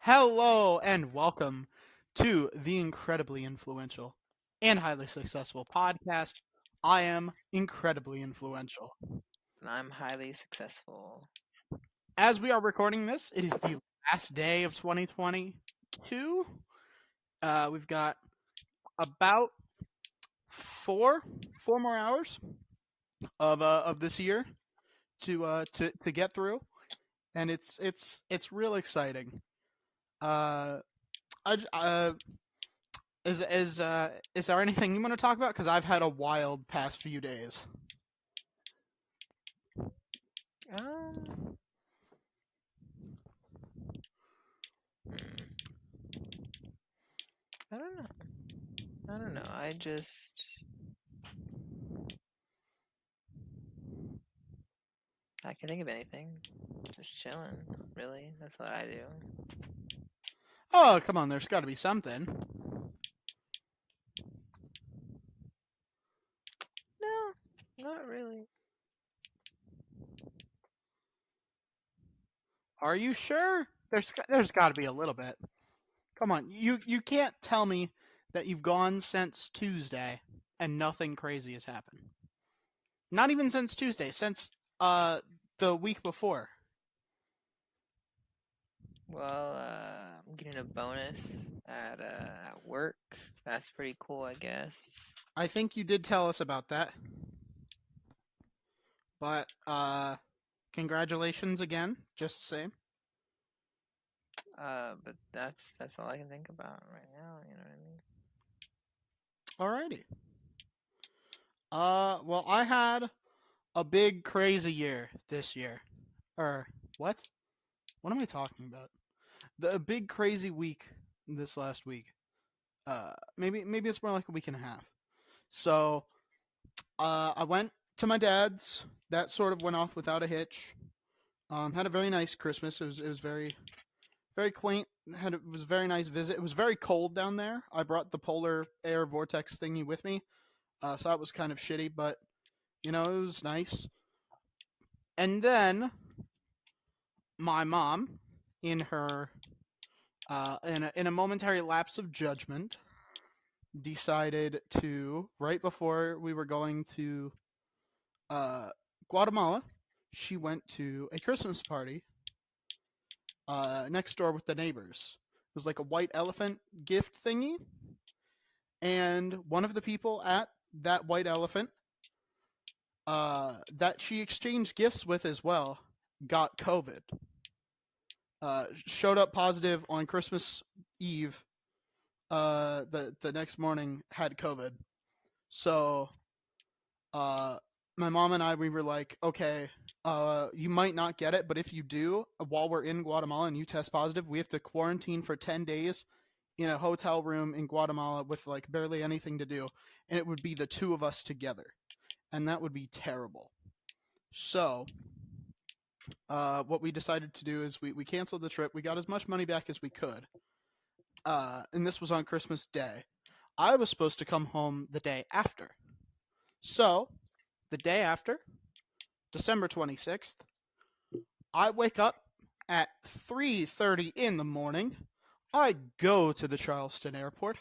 Hello and welcome to the incredibly influential and highly successful podcast. I am incredibly influential. And I'm highly successful. As we are recording this, it is the last day of 2022. We've got about four more hours of this year to get through, and it's real exciting. Uh, I, is there anything you want to talk about? Because I've had a wild past few days. Um, hmm, I don't know. I don't know. I can think of anything. Just chilling, really. That's what I do. Oh, come on, there's got to be something. No, not really. Are you sure? There's got to be a little bit. Come on, you can't tell me that you've gone since Tuesday and nothing crazy has happened. Not even since Tuesday, since the week before. Well, I'm getting a bonus at work. That's pretty cool, I guess. I think you did tell us about that. But congratulations again, just the same. But that's all I can think about right now. You know what I mean? Alrighty. Well, I had a big crazy year this year. Or what? What am I talking about? The big crazy week this last week. Maybe it's more like a week and a half. So, I went to my dad's. That sort of went off without a hitch. Had a very nice Christmas. It was very quaint. It was a very nice visit. It was very cold down there. I brought the polar air vortex thingy with me, so that was kind of shitty, but it was nice. And then my mom, in her in a momentary lapse of judgment, decided to, right before we were going to uh, Guatemala, she went to a Christmas party next door with the neighbors. It was like a white elephant gift thingy, and one of the people at that white elephant that she exchanged gifts with as well got COVID. Showed up positive on Christmas Eve. The next morning had COVID. So uh, my mom and we were like, okay, you might not get it, but if you do, while we're in Guatemala and you test positive, we have to quarantine for 10 days in a hotel room in Guatemala with like barely anything to do, and it would be the two of us together, and that would be terrible. So what we decided to do is we canceled the trip. We got as much money back as we could, and this was on Christmas Day. I was supposed to come home the day after. So, the day after, December 26th, I wake up at 3:30 in the morning. I go to the Charleston airport.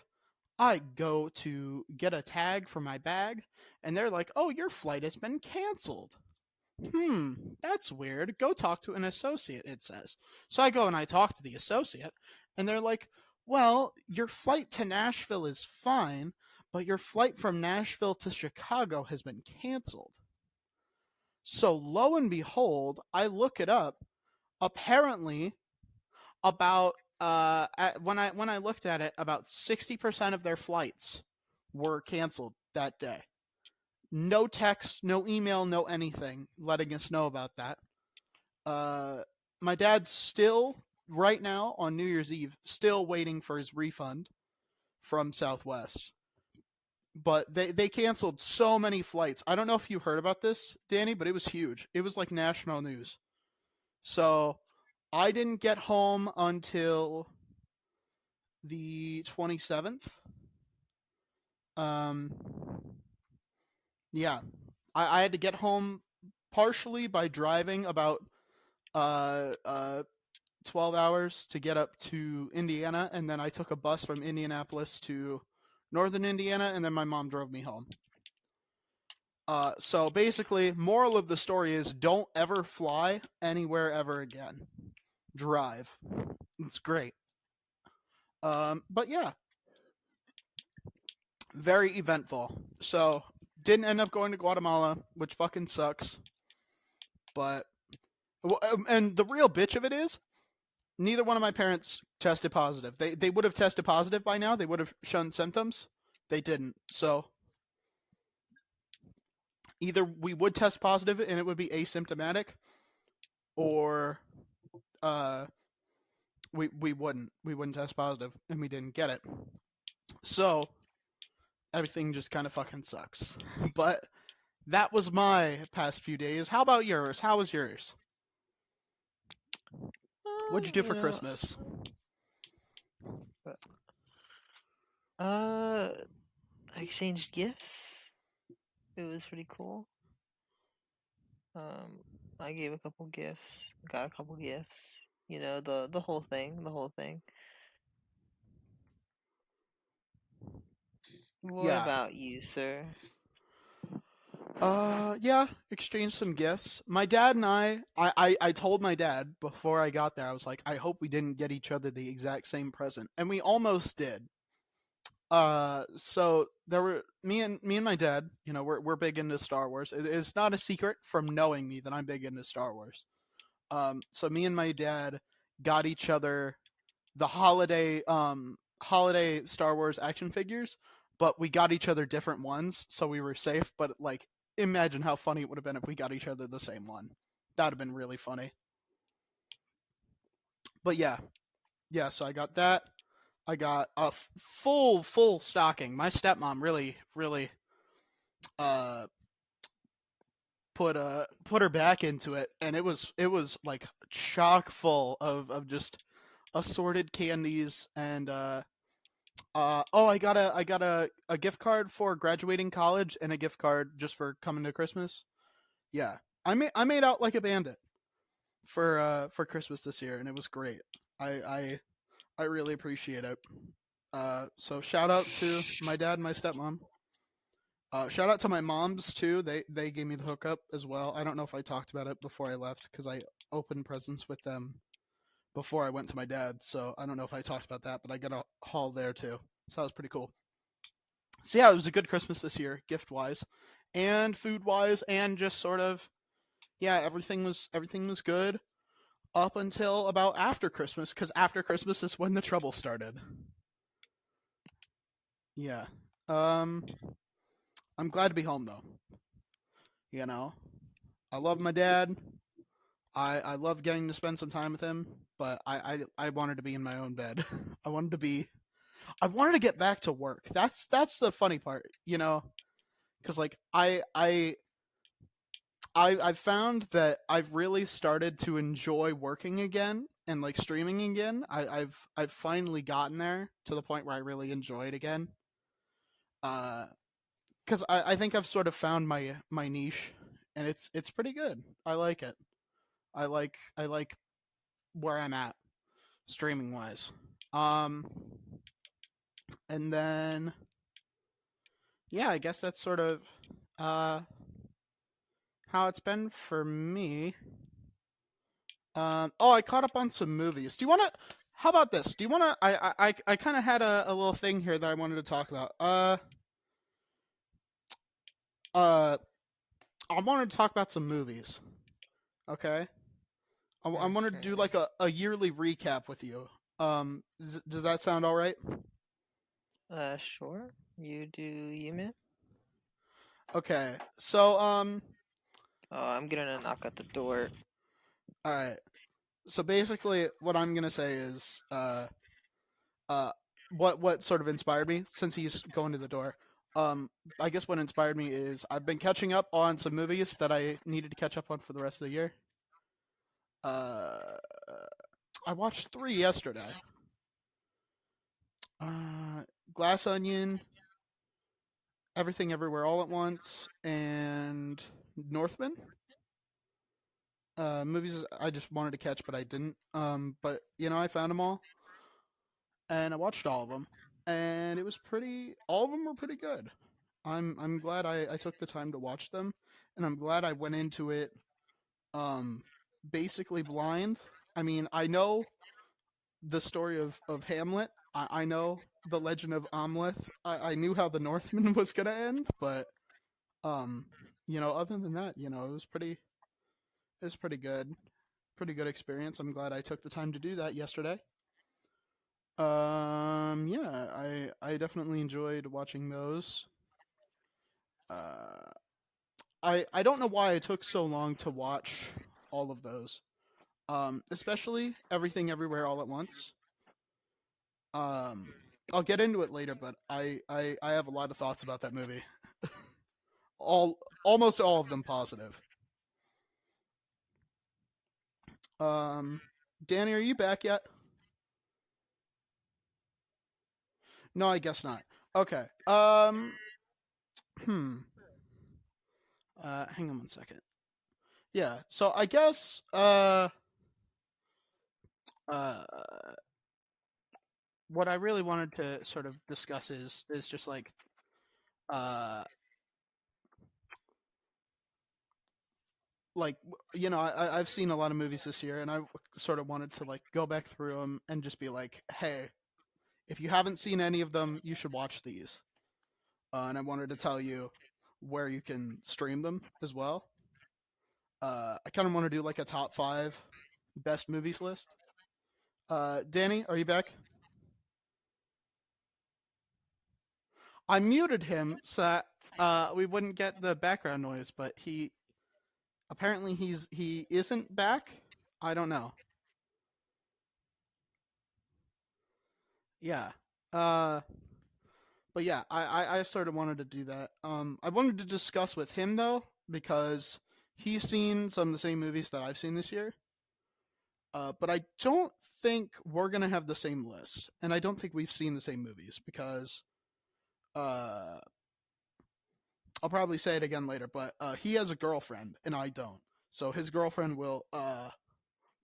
I go to get a tag for my bag, and they're like, "Oh, your flight has been canceled." That's weird. Go talk to an associate, it says. So I go and I talk to the associate, and they're like, well, your flight to Nashville is fine, but your flight from Nashville to Chicago has been canceled. So lo and behold, I look it up. Apparently, about when I looked at it, about 60% of their flights were canceled that day. No text, no email, no anything letting us know about that. Uh, my dad's still right now on New Year's Eve, still waiting for his refund from Southwest. But they canceled so many flights. I don't know if you heard about this, Danny, but it was huge. It was like national news. So I didn't get home until the 27th. Um, yeah, I had to get home partially by driving about uh, uh, 12 hours to get up to Indiana, and then I took a bus from Indianapolis to northern Indiana, and then my mom drove me home. So basically, moral of the story is don't ever fly anywhere ever again. Drive. It's great. But yeah, very eventful. So didn't end up going to Guatemala, which fucking sucks. But and the real bitch of it is neither one of my parents tested positive. They would have tested positive by now. They would have shown symptoms. They didn't. So either we would test positive and it would be asymptomatic, or uh, we wouldn't test positive and we didn't get it. So everything just kind of fucking sucks. But that was my past few days. How about yours? How was yours? What'd you do You for know, Christmas? uh, I exchanged gifts. It was pretty cool. Um, I gave a couple gifts, got a couple gifts. You know, the whole thing, the whole thing. What Yeah. about you, sir? Yeah, exchanged some gifts. My dad and I told my dad before I got there, I was like, I hope we didn't get each other the exact same present. And we almost did. So there were me and my dad, we're big into Star Wars. It's not a secret from knowing me that I'm big into Star Wars. So me and my dad got each other the holiday Star Wars action figures, but we got each other different ones, so we were safe. But like, imagine how funny it would have been if we got each other the same one. That'd have been really funny. But yeah, yeah. So I got that. I got a full stocking. My stepmom really uh put her back into it, and it was like chock full of just assorted candies and oh, I got a gift card for graduating college and a gift card just for coming to Christmas. Yeah, I made out like a bandit for Christmas this year, and it was great. I really appreciate it. So shout out to my dad and my stepmom. Shout out to my moms too. They gave me the hookup as well. I don't know if I talked about it before I left because I opened presents with them before I went to my dad's. So I don't know if I talked about that, but I got a haul there too. So that was pretty cool. So yeah, it was a good Christmas this year, gift wise, and food wise, and just sort of yeah, everything was good up until about after Christmas, because after Christmas is when the trouble started. Yeah. Um, I'm glad to be home though. You know, I love my dad. I love getting to spend some time with him, but I wanted to be in my own bed. I wanted to be. I wanted to get back to work. That's the funny part, because like I've found that I've really started to enjoy working again and like streaming again. I've finally gotten there to the point where I really enjoy it again. Uh, because I think I've sort of found my niche, and it's pretty good. I like it. I like where I'm at streaming wise. Um, and then yeah, I guess that's sort of uh how it's been for me. Oh, I caught up on some movies. Do you want to? How about this? Do you want to? I kind of had a little thing here that I wanted to talk about. Uh, I wanted to talk about some movies. Okay. I wanted to do Okay. like a yearly recap with you. Does that sound all right? Sure. You do you, man? Okay. So Oh, I'm getting a knock at the door. all right. So basically, what I'm gonna say is uh, what sort of inspired me since he's going to the door. Um, I guess what inspired me is I've been catching up on some movies that I needed to catch up on for the rest of the year. Uh, I watched three yesterday. Uh, Glass Onion, Everything Everywhere All at Once, and Northman. movies I just wanted to catch, but I didn't. But I found them all, and I watched all of them, and it was pretty. All of them were pretty good. I'm glad I took the time to watch them, and I'm glad I went into it um basically blind. I mean, I know the story of Hamlet. I know the legend of Amleth. I knew how the Northman was gonna end, but um, other than that, it was pretty good experience. I'm glad I took the time to do that yesterday. Yeah, I definitely enjoyed watching those. Uh, I don't know why it took so long to watch all of those. Especially Everything Everywhere All at Once. Um, I'll get into it later, but I have a lot of thoughts about that movie. Almost all of them positive. Um, Danny, are you back yet? No, I guess not. Okay. Hmm. Hang on one second. Yeah. So I guess uh what I really wanted to sort of discuss is just uh like I've seen a lot of movies this year, and I sort of wanted to like go back through them and just be like, hey, if you haven't seen any of them, you should watch these. And I wanted to tell you where you can stream them as well. I kind of want to do like a top five best movies list. Danny, are you back? I muted him so that we wouldn't get the background noise, but he isn't back. I don't know. Yeah. Uh, but yeah, I sort of wanted to do that. I wanted to discuss with him though because he's seen some of the same movies that I've seen this year. But I don't think we're gonna have the same list, and I don't think we've seen the same movies because uh, I'll probably say it again later. But he has a girlfriend, and I don't. So his girlfriend will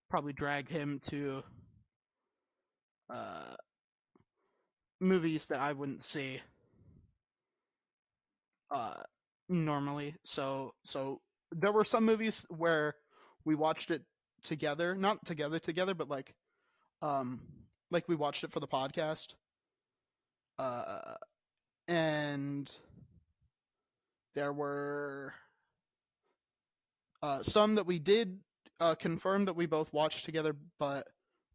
probably drag him to uh, movies that I wouldn't see uh, normally. So there were some movies where we watched it together, not together, but um like we watched it for the podcast. Uh, and there were some that we did confirm that we both watched together, but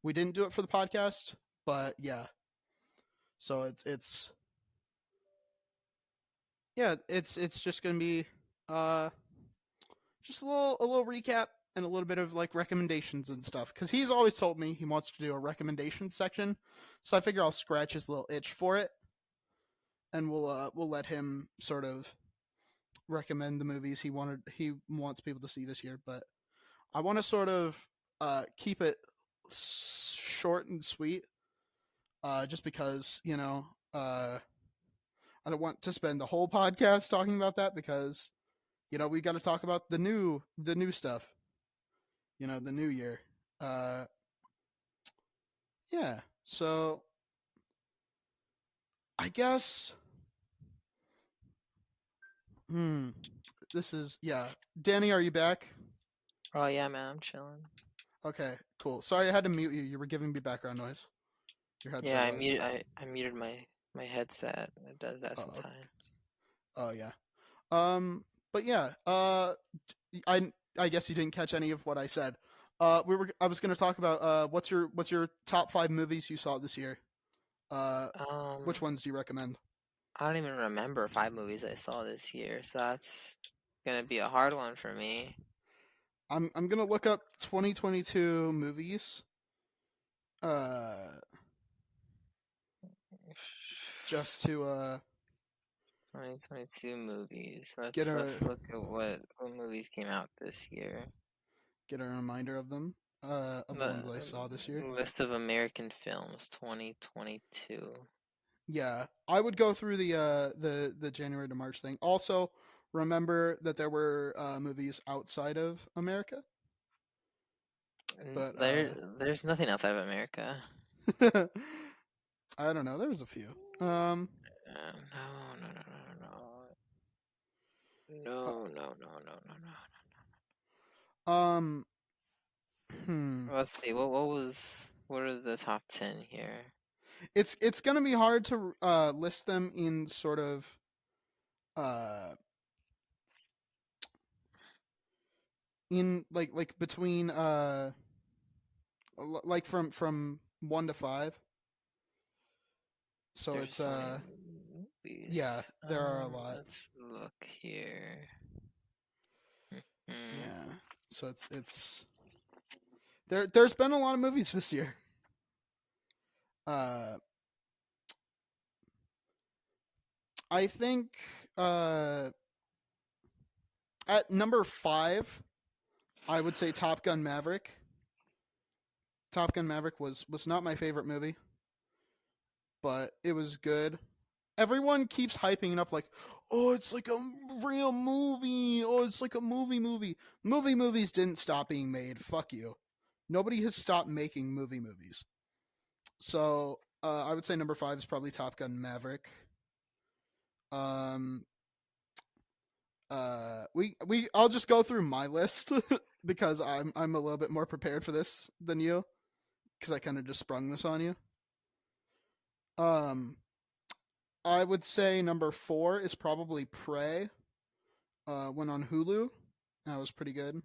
we didn't do it for the podcast. But yeah, so it's yeah, it's just gonna be uh just a little recap and a little bit of like recommendations and stuff because he's always told me he wants to do a recommendations section, so I figure I'll scratch his little itch for it, and we'll let him sort of recommend the movies he wants people to see this year. But I want to sort of keep it short and sweet, just because I don't want to spend the whole podcast talking about that because we got to talk about the new stuff. The new year. Uh, yeah. So I guess. Hmm. This is yeah. Danny, are you back? Oh yeah, man, I'm chilling. Okay. Cool. Sorry, I had to mute you. You were giving me background noise. Your Yeah, headset was. I muted my headset. It does that Oh. sometimes. Oh yeah. Um. But yeah. I guess you didn't catch any of what I said. I was going to talk about what's your top five movies you saw this year. Uh, which Um, ones do you recommend? I don't even remember 5 movies I saw this year, so that's gonna be a hard one for me. I'm gonna look up 2022 movies. Uh, just to 2022 movies. get a Let's look at what movies came out this year. get a reminder of them. Of the The ones I saw this year. list of American films 2022. Yeah, I would go through the January to March thing. Also, remember that there were movies outside of America. but There's nothing outside of America. I don't know. There was a few. No, no, no, no, Uh, no, no, no, no, no, no. um, hmm. Let's see. What are the top 10 here? It's gonna be hard to list them in sort of uh in like between like from 1 to 5. So There's it's so many movies. yeah, there are a lot. Let's look here. Hmm. Yeah. So it's there's been a lot of movies this year. Uh I think uh at number 5 I would say Top Gun Maverick. Top Gun Maverick was not my favorite movie, but it was good. Everyone keeps hyping it up like, "Oh, it's like a real movie. Oh, it's like a movie. Movies didn't stop being made. Fuck you. Nobody has stopped making movies. So, I would say number 5 is probably Top Gun Maverick. Um we I'll just go through my list because I'm a little bit more prepared for this than you because I kind of just sprung this on you. Um I would say number 4 is probably Prey. Went on Hulu. That was pretty good.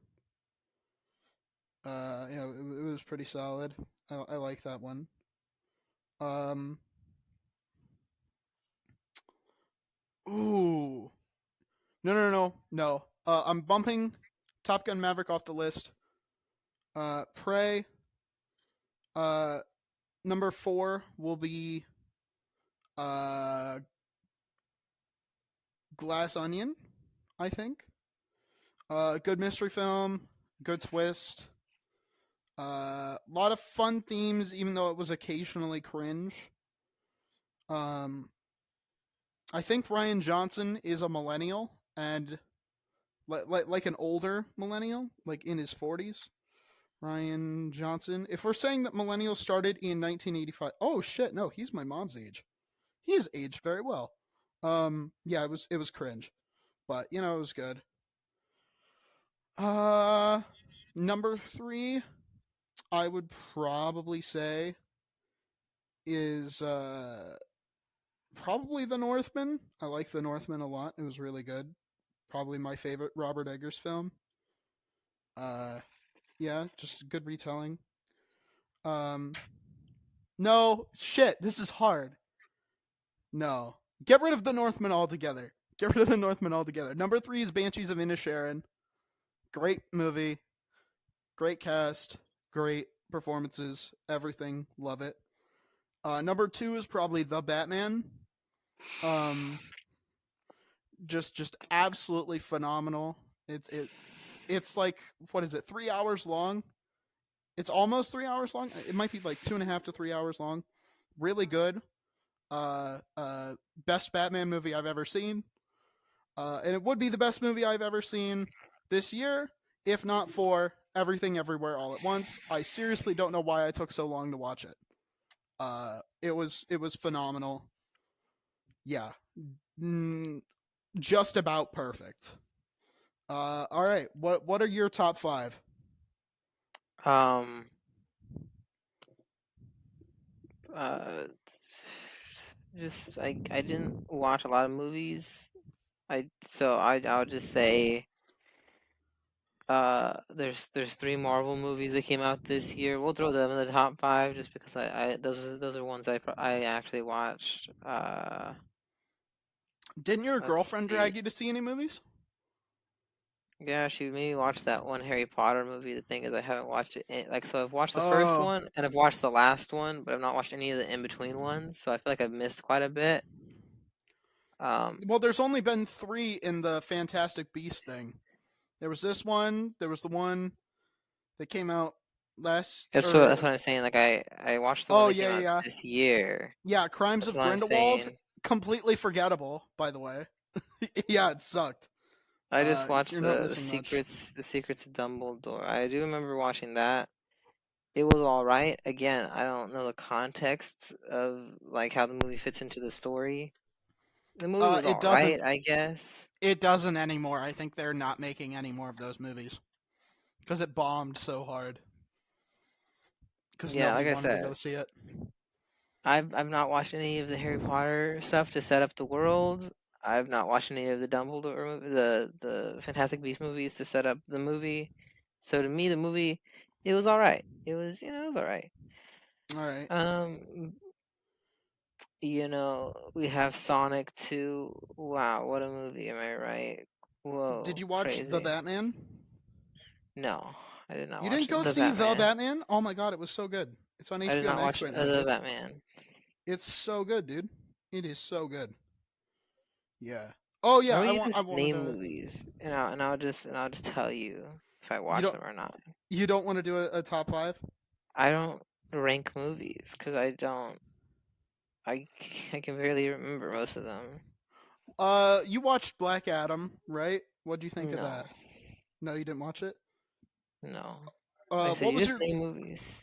Yeah, it was pretty solid. I like that one. Um, ooh, no. I'm bumping Top Gun Maverick off the list. Prey. Uh, number 4 will be uh Glass Onion. I think. Good mystery film. Good twist. A lot of fun themes, even though it was occasionally cringe. Um, I think Ryan Johnson is a millennial and like an older millennial, like in his 40s. Ryan Johnson. If we're saying that millennials started in 1985, oh shit, no, he's my mom's age. He has aged very well. Yeah, it was cringe, but you know it was good. Uh, number 3, I would probably say is probably The Northman. I like The Northman a lot. It was really good. Probably my favorite Robert Eggers film. Uh, yeah, just good retelling. Um, no, shit, this is hard. No, get rid of The Northman altogether. Get rid of The Northman altogether. Number 3 is Banshees of Inisherin. Great movie, great cast, great performances, everything. Love it. Number 2 is probably The Batman. Um, just absolutely phenomenal. It's like, what is it? 3 hours long. It's almost 3 hours long. It might be like 2.5 to 3 hours long. Really good. Best Batman movie I've ever seen. And it would be the best movie I've ever seen this year, if not for Everything Everywhere All at Once. I seriously don't know why I took so long to watch it. It was phenomenal. Yeah, just about perfect. All right. What are your top 5? Um, uh, just I didn't watch a lot of movies. I'll just say there's 3 Marvel movies that came out this year. We'll throw them in the top 5 just because I those are ones I actually watched. Didn't your Let's girlfriend see. drag you to see any movies? Yeah, she made me watch that one Harry Potter movie. The thing is, I haven't watched it. So I've watched the first Oh, one and I've watched the last one, but I've not watched any of the in between ones. So I feel like I've missed quite a bit. Um, well, there's only been 3 in the Fantastic Beast thing. There was this one. There was the one that came out last, that's or what I'm saying. Like I watched the one oh that yeah, came yeah, out yeah, this year. yeah. Crimes That's of what I'm Grindelwald, saying. completely forgettable. By the way, yeah, it sucked. I just watched You're not missing much. the Secrets of Dumbledore. I do remember watching that. It was all right. Again, I don't know the context of like how the movie fits into the story. The movie was It all doesn't. right, I guess. It doesn't anymore. I think they're not making any more of those movies because it bombed so hard. Because Yeah, nobody like I wanted to go said, see it. I've not watched any of the Harry Potter stuff to set up the world. I've not watched any of the Dumbledore the Fantastic Beasts movies to set up the movie. So to me, the movie, it was all right. It was, it was all right. All right. Um, we have Sonic 2. Wow, what a movie, am I right? Did Whoa, you watch The crazy. Batman? No, I did not You watch didn't go The see The Batman. Batman? Oh my god, it was so good. It's on I did HBO not Max watch right now, The dude. Batman. It's so good, dude. It is so good. Yeah. Oh How yeah, about you I just wanted name to. movies, and I'll just tell you if I You watch don't them or not. you don't want to do a top five? I don't rank movies because I don't. I can barely remember most of them. You watched Black Adam, right? What'd you think of No, that? No, you didn't watch it. no. Like I said, What you was just your name movies,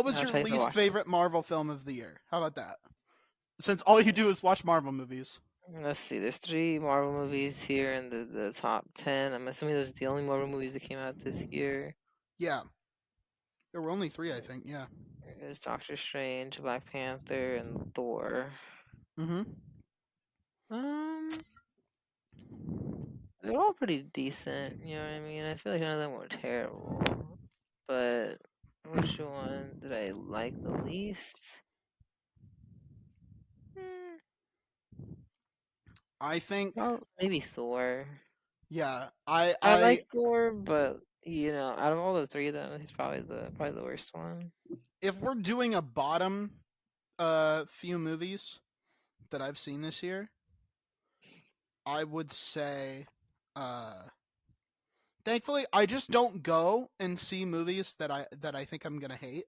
and I'll your tell you if I least watch them. favorite Marvel film of the year? How about that? Since all you do is watch Marvel movies. Let's see. There's three Marvel movies here in the top 10. I'm assuming those are the only Marvel movies that came out this year. Yeah, there were only three, I think. Yeah. There's Doctor Strange, Black Panther, and Thor. Mm-hmm. Um, they're all pretty decent. You know what I mean? I feel like none of them were terrible. But which one did I like the least? Hmm, I think. well, maybe Thor. Yeah. I like Thor, but out of all the three of them, he's probably the worst one. If we're doing a bottom few movies that I've seen this year, I would say thankfully I just don't go and see movies that I think I'm going to hate.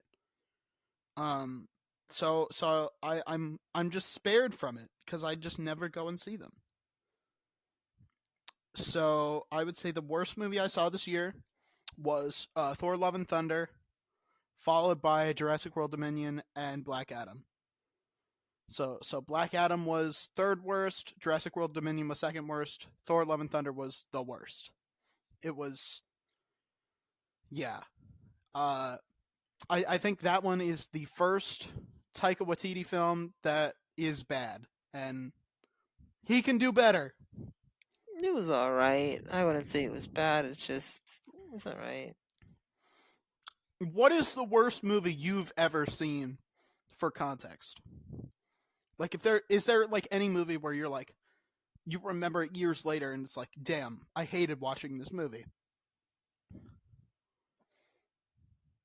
Um I'm just spared from it cuz I just never go and see them. So, I would say the worst movie I saw this year was Thor Love and Thunder, followed by Jurassic World Dominion and Black Adam. So Black Adam was third worst, Jurassic World Dominion was second worst, Thor Love and Thunder was the worst. It was yeah. Uh I think that one is the first Taika Waititi film that is bad, and he can do better. It was all right. I wouldn't say it was bad. It's all right. What is the worst movie you've ever seen for context? Like, if there like any movie where you're like, you remember it years later and it's like, damn, I hated watching this movie.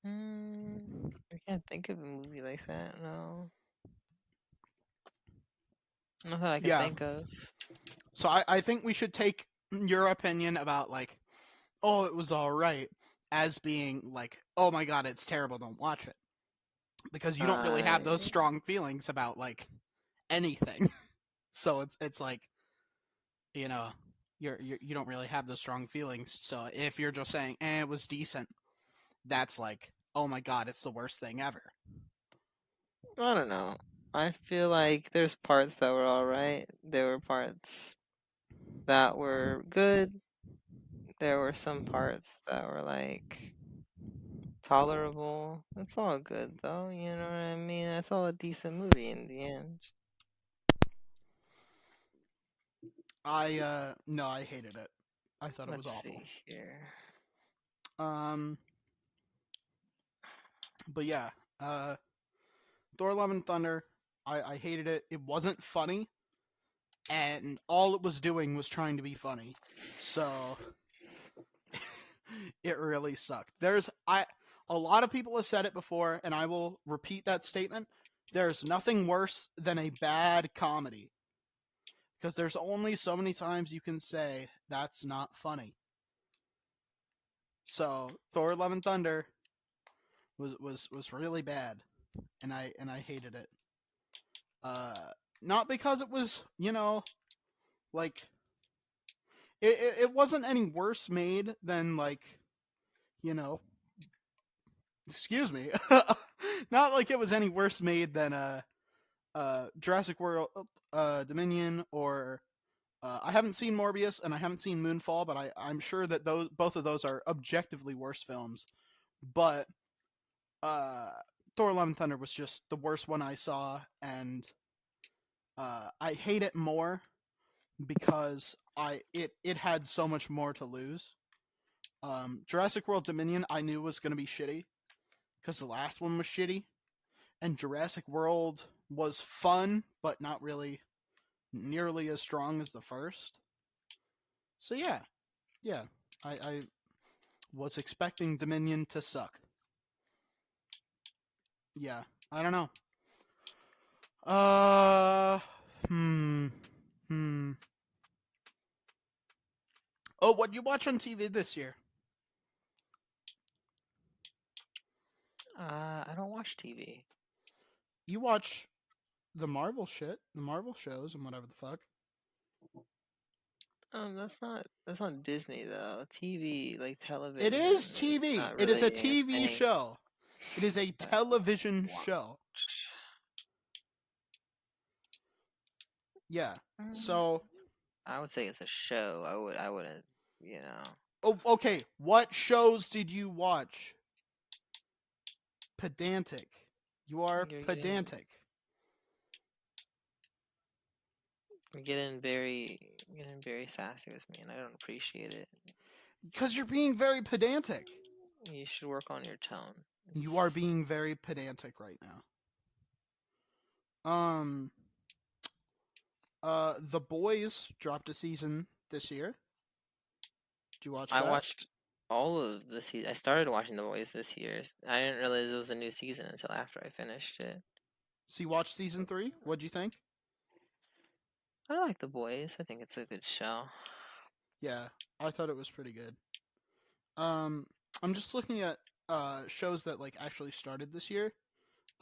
I can't think of a movie like that. No, not that I can Yeah. think of. So I think we should take your opinion about like, oh, it was all right, as being like, oh my god, it's terrible, don't watch it. Because you don't really have those I strong feelings about like anything. So it's like, you know, you don't really have those strong feelings. So if you're just saying, it was decent, that's like, oh my god, it's the worst thing ever. I don't know. I feel like there's parts that were all right. There were parts that were good. There were some parts that were like tolerable. It's all good though. You know what I mean? It's all a decent movie in the end. I no, I hated it. I thought it was Let's awful. see here. Um, but yeah, uh, Thor: Love and Thunder. I hated it. It wasn't funny, and all it was doing was trying to be funny. So it really sucked. There's I a lot of people have said it before, and I will repeat that statement. There's nothing worse than a bad comedy because there's only so many times you can say that's not funny. So Thor: Love and Thunder was really bad, and I hated it. Uh, Not because it was like it wasn't any worse made than like you know Excuse me. Not like it was any worse made than Jurassic World Dominion or I haven't seen Morbius and I haven't seen Moonfall, but I'm sure that those both of those are objectively worse films. But uh, Thor: Love and Thunder was just the worst one I saw, and I hate it more because it had so much more to lose. Jurassic World Dominion I knew was going to be shitty because the last one was shitty, and Jurassic World was fun but not really nearly as strong as the first. So yeah, I was expecting Dominion to suck. Yeah, I don't know. Uh, hmm, hmm. Oh, what you watch on TV this year? I don't watch TV. You watch the Marvel shit, the Marvel shows, and whatever the fuck. That's not Disney though. TV, like It television, is is TV. not It is a really a TV thing show. It is a that television I show. watch. Yeah. Mm, So, I would say it's a show. I wouldn't, you know. oh, okay. What shows did you watch? Pedantic. You are You're getting pedantic. you're getting very sassy with me, and I don't appreciate it. Because you're being very pedantic. You should work on your tone. You are being very pedantic right now. The Boys dropped a season this year. Did you watch I that? watched all of the season. I started watching The Boys this year. I didn't realize it was a new season until after I finished it. So you watched season 3? What'd you think? I like The Boys. I think it's a good show. Yeah, I thought it was pretty good. Um, I'm just looking at shows that like actually started this year.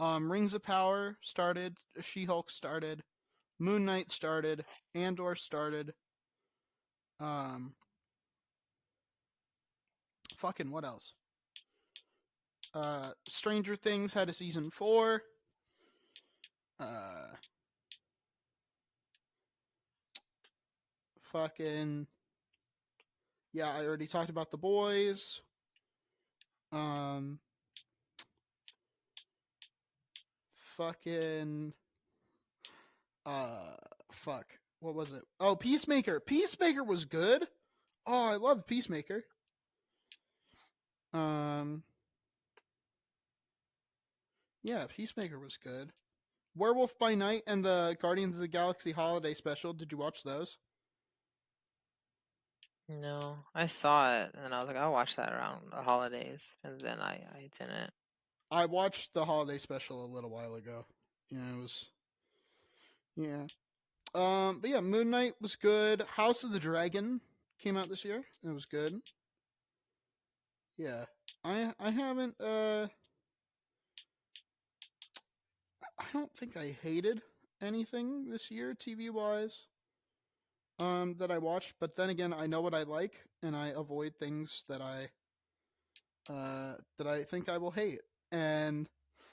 Rings of Power started. She-Hulk started. Moon Knight started. Andor started. Um, fucking what else? Stranger Things had a season 4. Uh, fucking yeah, I already talked about The Boys. Um, fucking uh, fuck. What was it? Oh, Peacemaker. Peacemaker was good. Oh, I love Peacemaker. Um, yeah, Peacemaker was good. Werewolf by Night and the Guardians of the Galaxy Holiday Special. Did you watch those? No, I saw it and I was like, I'll watch that around the holidays, and then I didn't. I watched the Holiday Special a little while ago. Yeah, it was yeah. But yeah, Moon Knight was good. House of the Dragon came out this year. It was good. Yeah. I haven't I don't think I hated anything this year TV wise that I watched, but then again, I know what I like and I avoid things that I think I will hate. And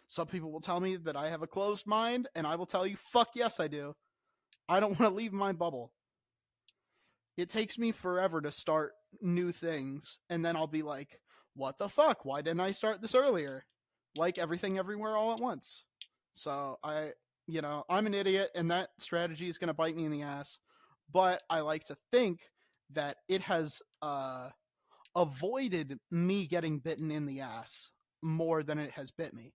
some people will tell me that I have a closed mind and I will tell you fuck yes I do. I don't want to leave my bubble. It takes me forever to start new things and then I'll be like, what the fuck? Why didn't I start this earlier? Like everything everywhere all at once. So I'm an idiot and that strategy is going to bite me in the ass. But I like to think that it has avoided me getting bitten in the ass more than it has bit me.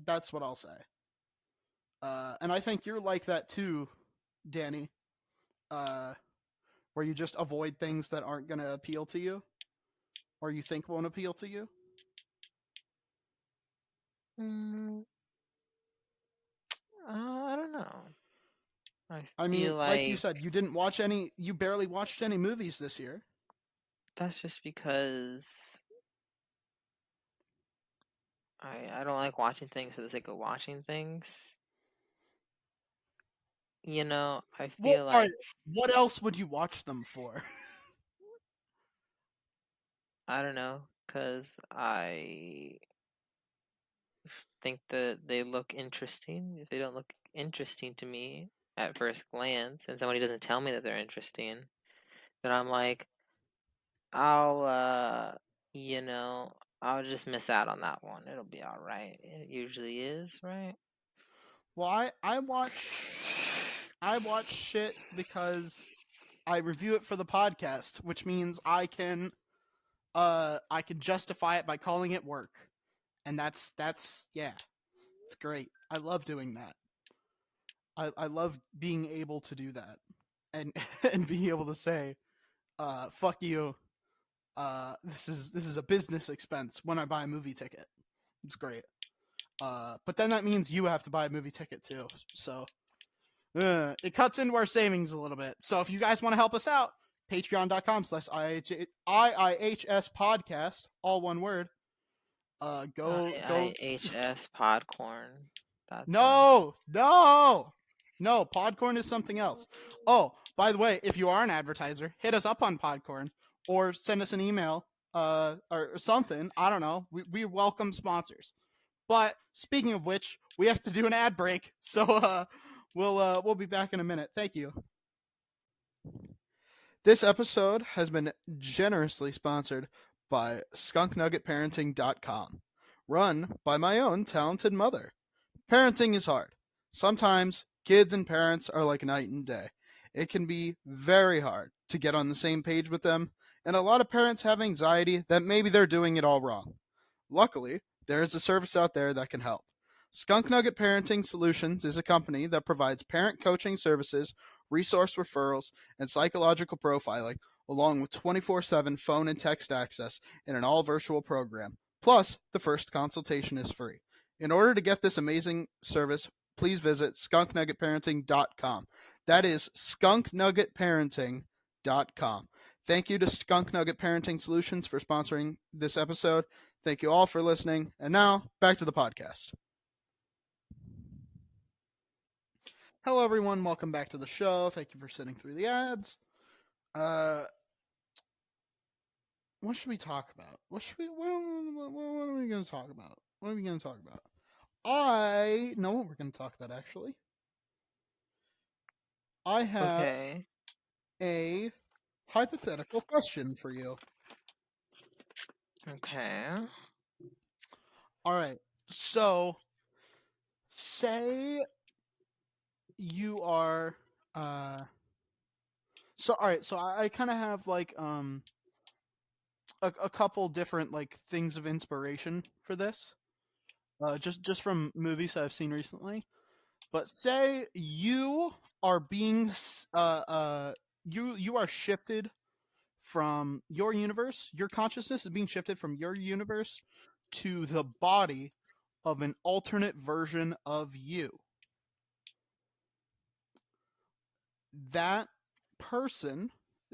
That's what I'll say. And I think you're like that too, Danny. Uh, where you just avoid things that aren't going to appeal to you or you think won't appeal to you. Mm, I don't know. I I mean, feel like you like said, you barely watched any movies this year. that's just because I don't like watching things for the sake of watching things. I Well, feel all right. like What else would you watch them for? I don't know, because I think that they look interesting. If they don't look interesting to me at first glance, and somebody doesn't tell me that they're interesting, then I'm like, I'll, you know, I'll just miss out on that one. It'll be all right. It usually is, right? Well, I watch shit because I review it for the podcast, which means I can justify it by calling it work. And that's yeah, it's great. I love doing that. I love being able to do that. And and being able to say, fuck you. This is a business expense when I buy a movie ticket. It's great. But then that means you have to buy a movie ticket too. So it cuts into our savings a little bit. So if you guys want to help us out, patreon.com/IIHS podcast, all one word. Go. IIHS Podcorn. That's No, no, no. Podcorn is something else. Oh, by the way, if you are an advertiser, hit us up on Podcorn or send us an email or something. I don't know. We welcome sponsors. But speaking of which, we have to do an ad break. So we'll be back in a minute. Thank you. This episode has been generously sponsored by skunknuggetparenting.com, run by my own talented mother. Parenting is hard. Sometimes kids and parents are like night and day. It can be very hard to get on the same page with them, and a lot of parents have anxiety that maybe they're doing it all wrong. Luckily, there is a service out there that can help. Skunk Nugget Parenting Solutions is a company that provides parent coaching services, resource referrals, and psychological profiling, along with 24/7 phone and text access in an all virtual program. Plus, the first consultation is free. In order to get this amazing service, please visit skunknuggetparenting.com. That is skunknuggetparenting.com. Thank you to Skunk Nugget Parenting Solutions for sponsoring this episode. Thank you all for listening. And now, back to the podcast. Hello, everyone. Welcome back to the show. Thank you for sitting through the ads. What should we talk about? What are we going to talk about? What are we going to talk about? I know what we're going to talk about, actually. I have okay. a hypothetical question for you. Okay. All right. So, say you are so all right, so I kind of have like a couple different like things of inspiration for this. Just from movies that I've seen recently. But say you are being you are shifted from your universe. Your consciousness is being shifted from your universe to the body of an alternate version of you. That person,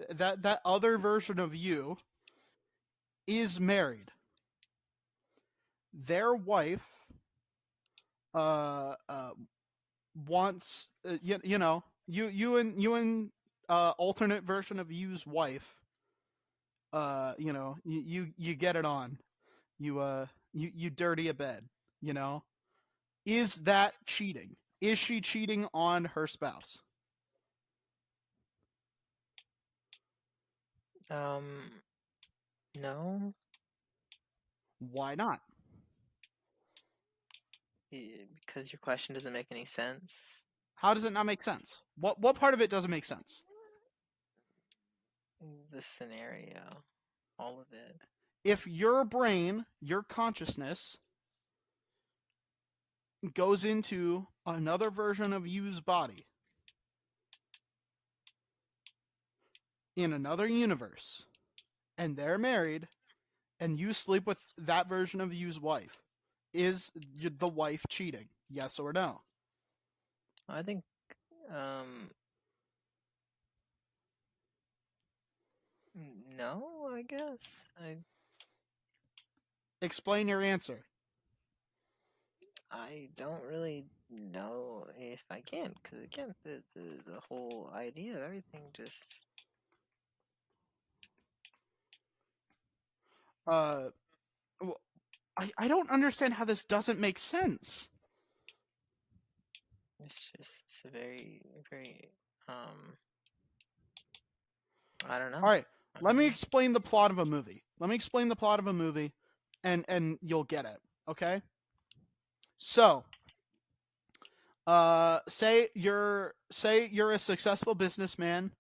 that other version of you is married. Their wife uh, uh wants you know you and alternate version of you's wife you know you get it on you dirty a bed, you know. Is that cheating? Is she cheating on her spouse? No. Why not? Because your question doesn't make any sense. How does it not make sense? What part of it doesn't make sense? The scenario. All of it. If your brain, your consciousness goes into another version of you's body in another universe and they're married and you sleep with that version of you's wife, is the wife cheating? Yes or no? I think, um, no, I guess. Explain your answer. I don't really know if I can, because again, the whole idea of everything just. Uh, I don't understand how this doesn't make sense. It's a very, very, um, I don't All know. right, I let don't me know. explain the plot of a movie. Let me explain the plot of a movie, and you'll get it. Okay. So, say you're a successful businessman,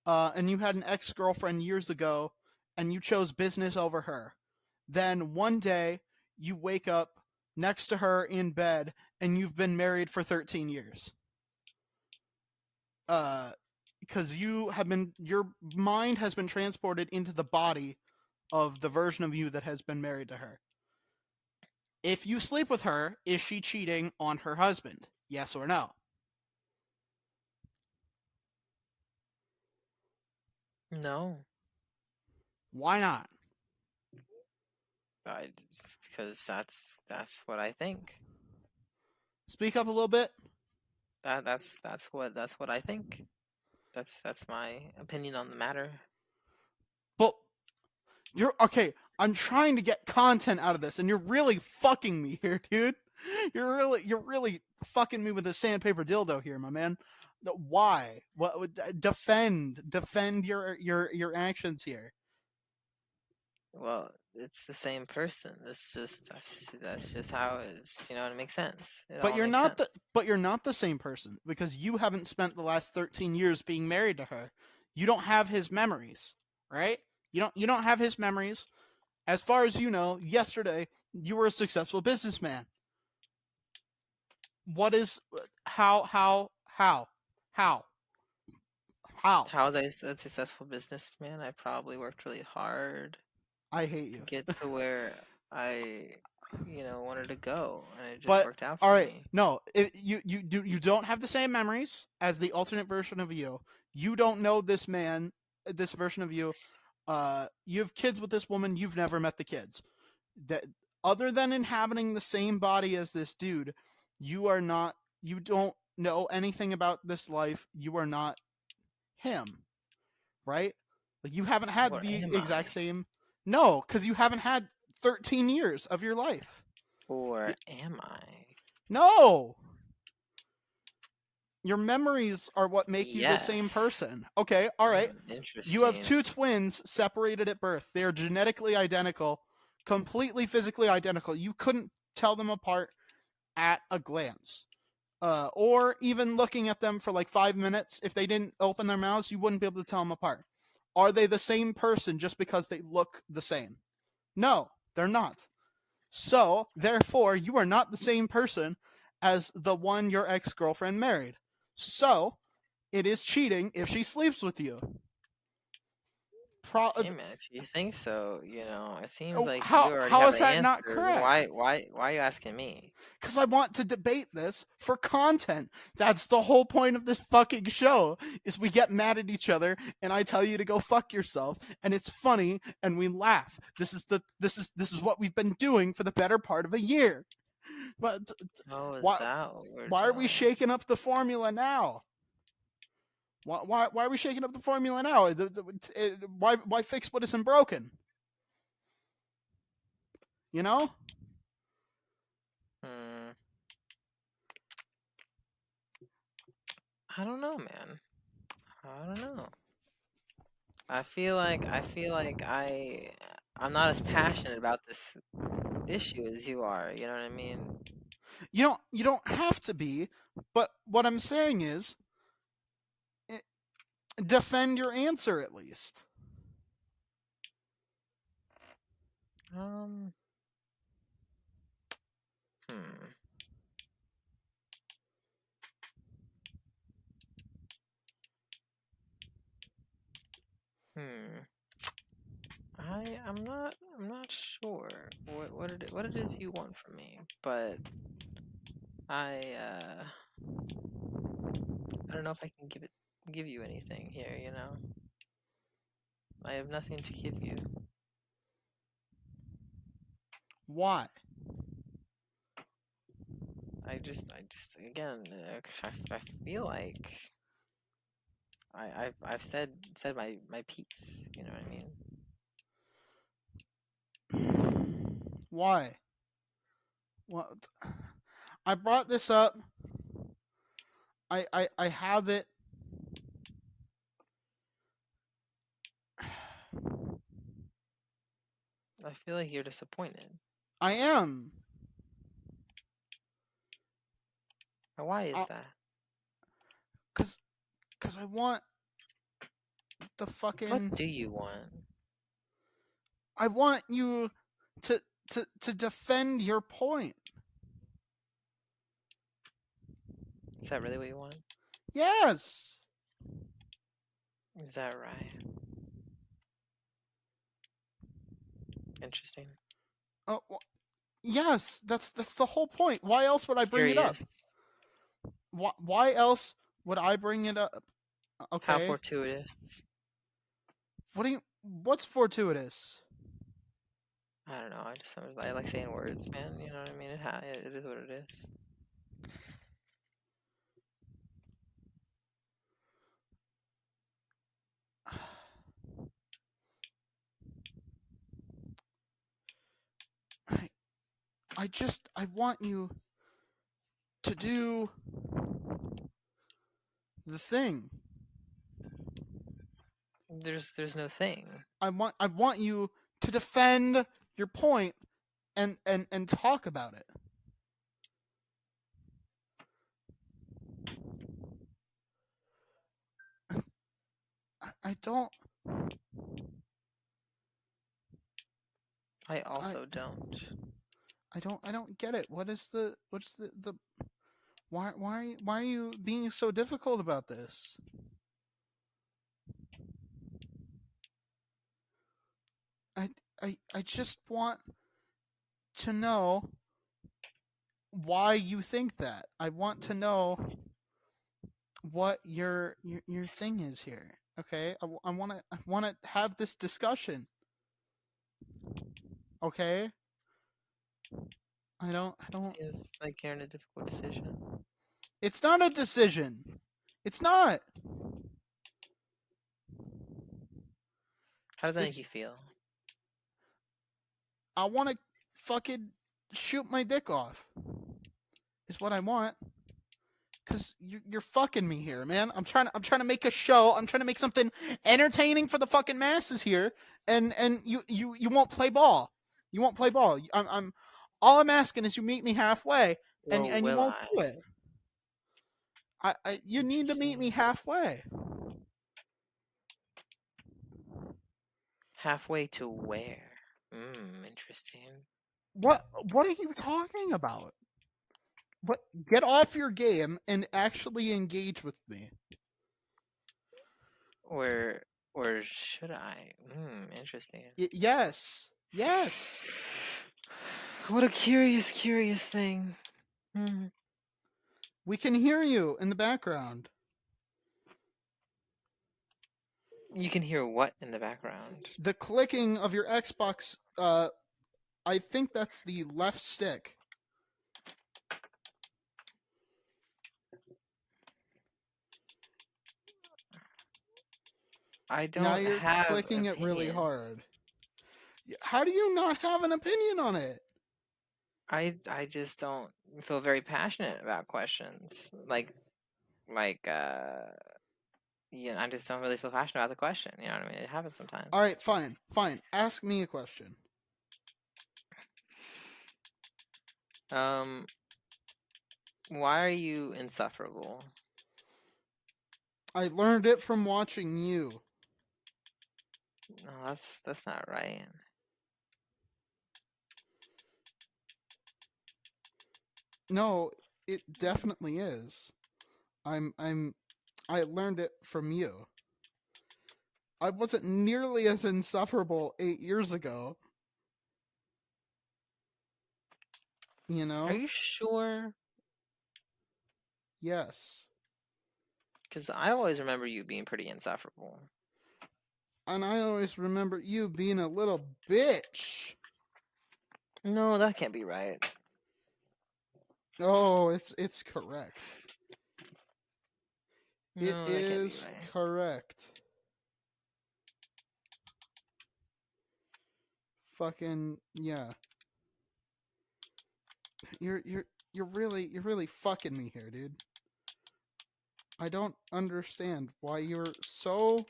and you had an ex girlfriend years ago, and you chose business over her. Then one day you wake up next to her in bed, and you've been married for 13 years. Uh, because your mind has been transported into the body of the version of you that has been married to her. If you sleep with her, is she cheating on her husband? Yes or no? No, Why not? because that's what I think. Speak up a little bit. That's what I think. That's my opinion on the matter. But you're okay. I'm trying to get content out of this, and you're really fucking me here, dude. You're really fucking me with a sandpaper dildo here, my man. Why? What? Defend your actions here. Well, it's the same person. That's just how it is. You know, it makes sense. It But all you're makes not sense. the same person because you haven't spent the last 13 years being married to her. You don't have his memories, right? You don't have his memories. As far as you know, yesterday you were a successful businessman. What is how how? How was I a successful businessman? I probably worked really hard I hate to you. get to where I, wanted to go, and it just But worked out all for right, me. no, you don't have the same memories as the alternate version of you. You don't know this man, this version of you. You have kids with this woman. You've never met the kids. That other than inhabiting the same body as this dude, you are not. You don't know anything about this life. You are not him, right? Like you haven't had Or the am exact I? same. No, because you haven't had 13 years of your life. Or am I? No, your memories are what make you the same Yes. person. Okay, all right. You have Interesting. two twins separated at birth. They are genetically identical, completely physically identical. You couldn't tell them apart at a glance. Or even looking at them for like 5 minutes, if they didn't open their mouths, you wouldn't be able to tell them apart. Are they the same person just because they look the same? No, they're not. So, therefore, you are not the same person as the one your ex girlfriend married. So, it is cheating if she sleeps with you. Pro- Hey man, if you think so, it seems oh, like you how already how have is the that not answer. Then correct? why are you asking me? Because I want to debate this for content. That's the whole point of this fucking show. Is we get mad at each other, and I tell you to go fuck yourself, and it's funny, and we laugh. This is what we've been doing for the better part of a year. But Oh, is why that what we're why are we doing? shaking up the formula now? Why are we shaking up the formula now? Why fix what isn't broken? You know? Hmm. I don't know, man. I don't know. I'm not as passionate about this issue as you are. You know what I mean? You don't have to be, but what I'm saying is eh, defend your answer at least. Um. Hmm. Hmm. I'm not sure what it is you want from me, but I don't know if I can give you anything here. I have nothing to give you. Why? I just again, I feel like I've said my piece. You know what I mean? Why? What? I brought this up. I have it. I feel like you're disappointed. I am. Why is that? Cause I want the What fucking. do you want? I want you to defend your point. Is that really what you want? Yes. Is that right? Interesting. Oh, yes. That's the whole point. Why else would I bring it up? Curious. Why else would I bring it up? How Okay. fortuitous. What's fortuitous? I don't know. I like saying words, man. You know what I mean? It is what it is. I want you to do the thing. There's no thing. I want you to defend your point and talk about it. I don't. I I also don't. I don't get it. What's the why are you being so difficult about this? I I just want to know why you think that. I want to know what your thing is here. Okay? I want to have this discussion. Okay? I don't. Seems like you're in a difficult decision. It's not a decision. It's not. How does that make It's you feel? I want to fucking shoot my dick off. Is what I want. Cause you're fucking me here, man. I'm trying to make a show. I'm trying to make something entertaining for the fucking masses here, and you won't play ball. You won't play ball. I'm all I'm asking is you meet me halfway, Well, and you will won't I? do it. You need to meet me Interesting. halfway. Halfway to where? Interesting. What are you talking about? What? Get off your game and actually engage with me. Or should I? Interesting. Yes, yes. What a curious thing. Hmm. We can hear you in the background. You can hear what in the background? The clicking of your Xbox. I think that's the left stick. I Now don't you're have an clicking it really opinion. hard. How do you not have an opinion on it? I just don't feel very passionate about questions. Like yeah, I just don't really feel passionate about the question. You know what I mean? It happens sometimes. All right, fine. Ask me a question. Um, why are you insufferable? I learned it from watching you. No, that's not right. No, it definitely is. I learned it from you. I wasn't nearly as insufferable 8 years ago, you Are know? you sure? Yes. Because I always remember you being pretty insufferable. And I always remember you being a little bitch. No, that can't be right. Oh, it's correct. It No, that can't be is right. correct. fucking yeah. You're really fucking me here, dude. I don't understand why you're so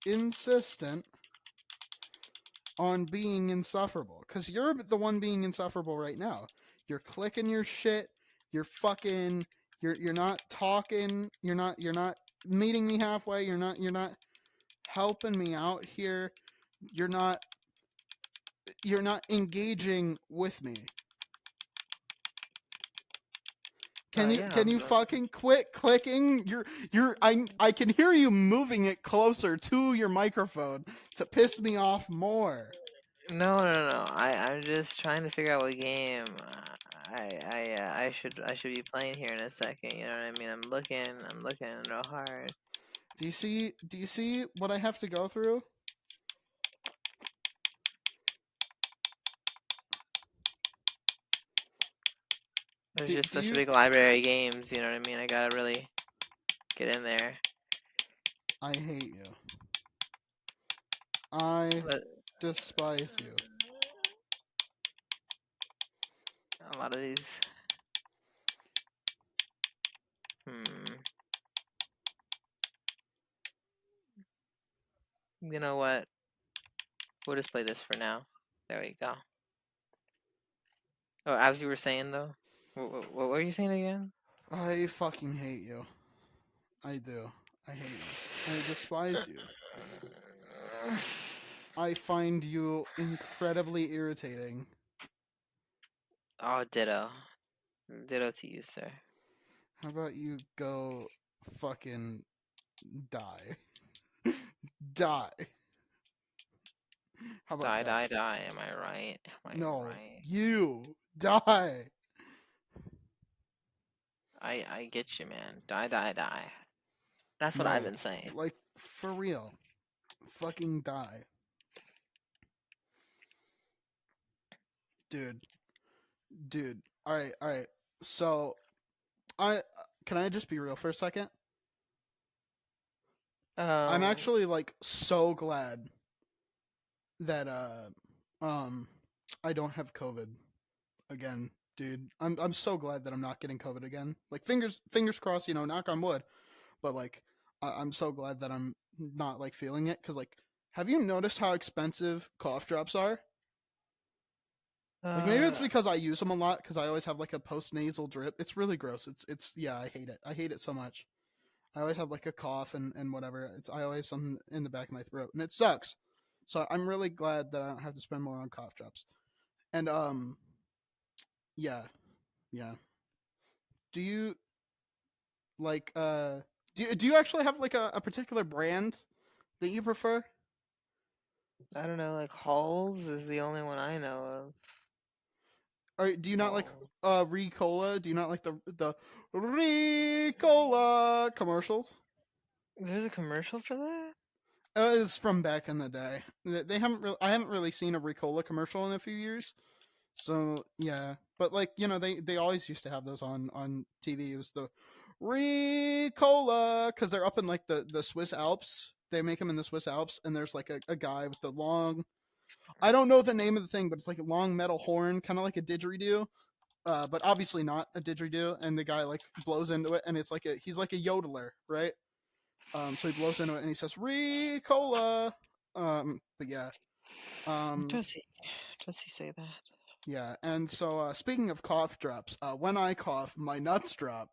insistent on being insufferable. Cause you're the one being insufferable right now. You're clicking your shit. You're fucking. You're not talking. You're not meeting me halfway. You're not helping me out here. You're not you're not engaging with me. Can you Yeah, can you fucking quit clicking? I can hear you moving it closer to your microphone to piss me off more. no. I'm just trying to figure out what game I should be playing here in a second. You know what I mean? I'm looking real hard. Do you see what I have to go through? There's Do, just do such a you big library of games. You know what I mean? I gotta really get in there. I hate you. I But despise you. a lot of these. Hmm. You know what? We'll just play this for now. There we go. Oh, as you were saying though, what were you saying again? I fucking hate you. I do. I hate you. I despise you. I find you incredibly irritating. Oh, ditto. Ditto to you, sir. How about you go fucking die? Die. How about Die, that? die, die. Am I right? Am I No, right? you die. I get you, man. Die, die, die. That's what I've No, been saying. like for real. Fucking die. Dude. Dude. All right, all right. So, I can I just be real for a second? I'm Um, actually like so glad that um I don't have COVID again, dude. I'm so glad that I'm not getting COVID again. Like fingers crossed, knock on wood. But like I'm so glad that I'm not like feeling it cuz like have you noticed how expensive cough drops are? Like maybe it's uh, because I use them a lot cuz I always have like a post nasal drip. It's really gross. It's yeah, I hate it. I hate it so much. I always have like a cough and whatever. I always have something in the back of my throat and it sucks. So I'm really glad that I don't have to spend more on cough drops. And yeah, yeah. Do you like do you actually have like a particular brand that you prefer? I don't know. Like Halls is the only one I know of. Or do you not like Hall. Ricola? Do you not like the Ricola commercials? There's a commercial for that. It's from back in the day. They haven't really, I haven't really seen a Ricola commercial in a few years. So yeah, but like they always used to have those on TV. It was the Ricola because they're up in like the Swiss Alps. They make them in the Swiss Alps, and there's like a guy with the long. I don't know the name of the thing, but it's like a long metal horn, kind of like a didgeridoo. But obviously not a didgeridoo. And the guy like blows into it, and it's like he's like a yodeler, right? So he blows into it, and he says Ricola. But yeah, um, Does he? Does he say that? yeah, and so speaking of cough drops, when I cough, my nuts drop.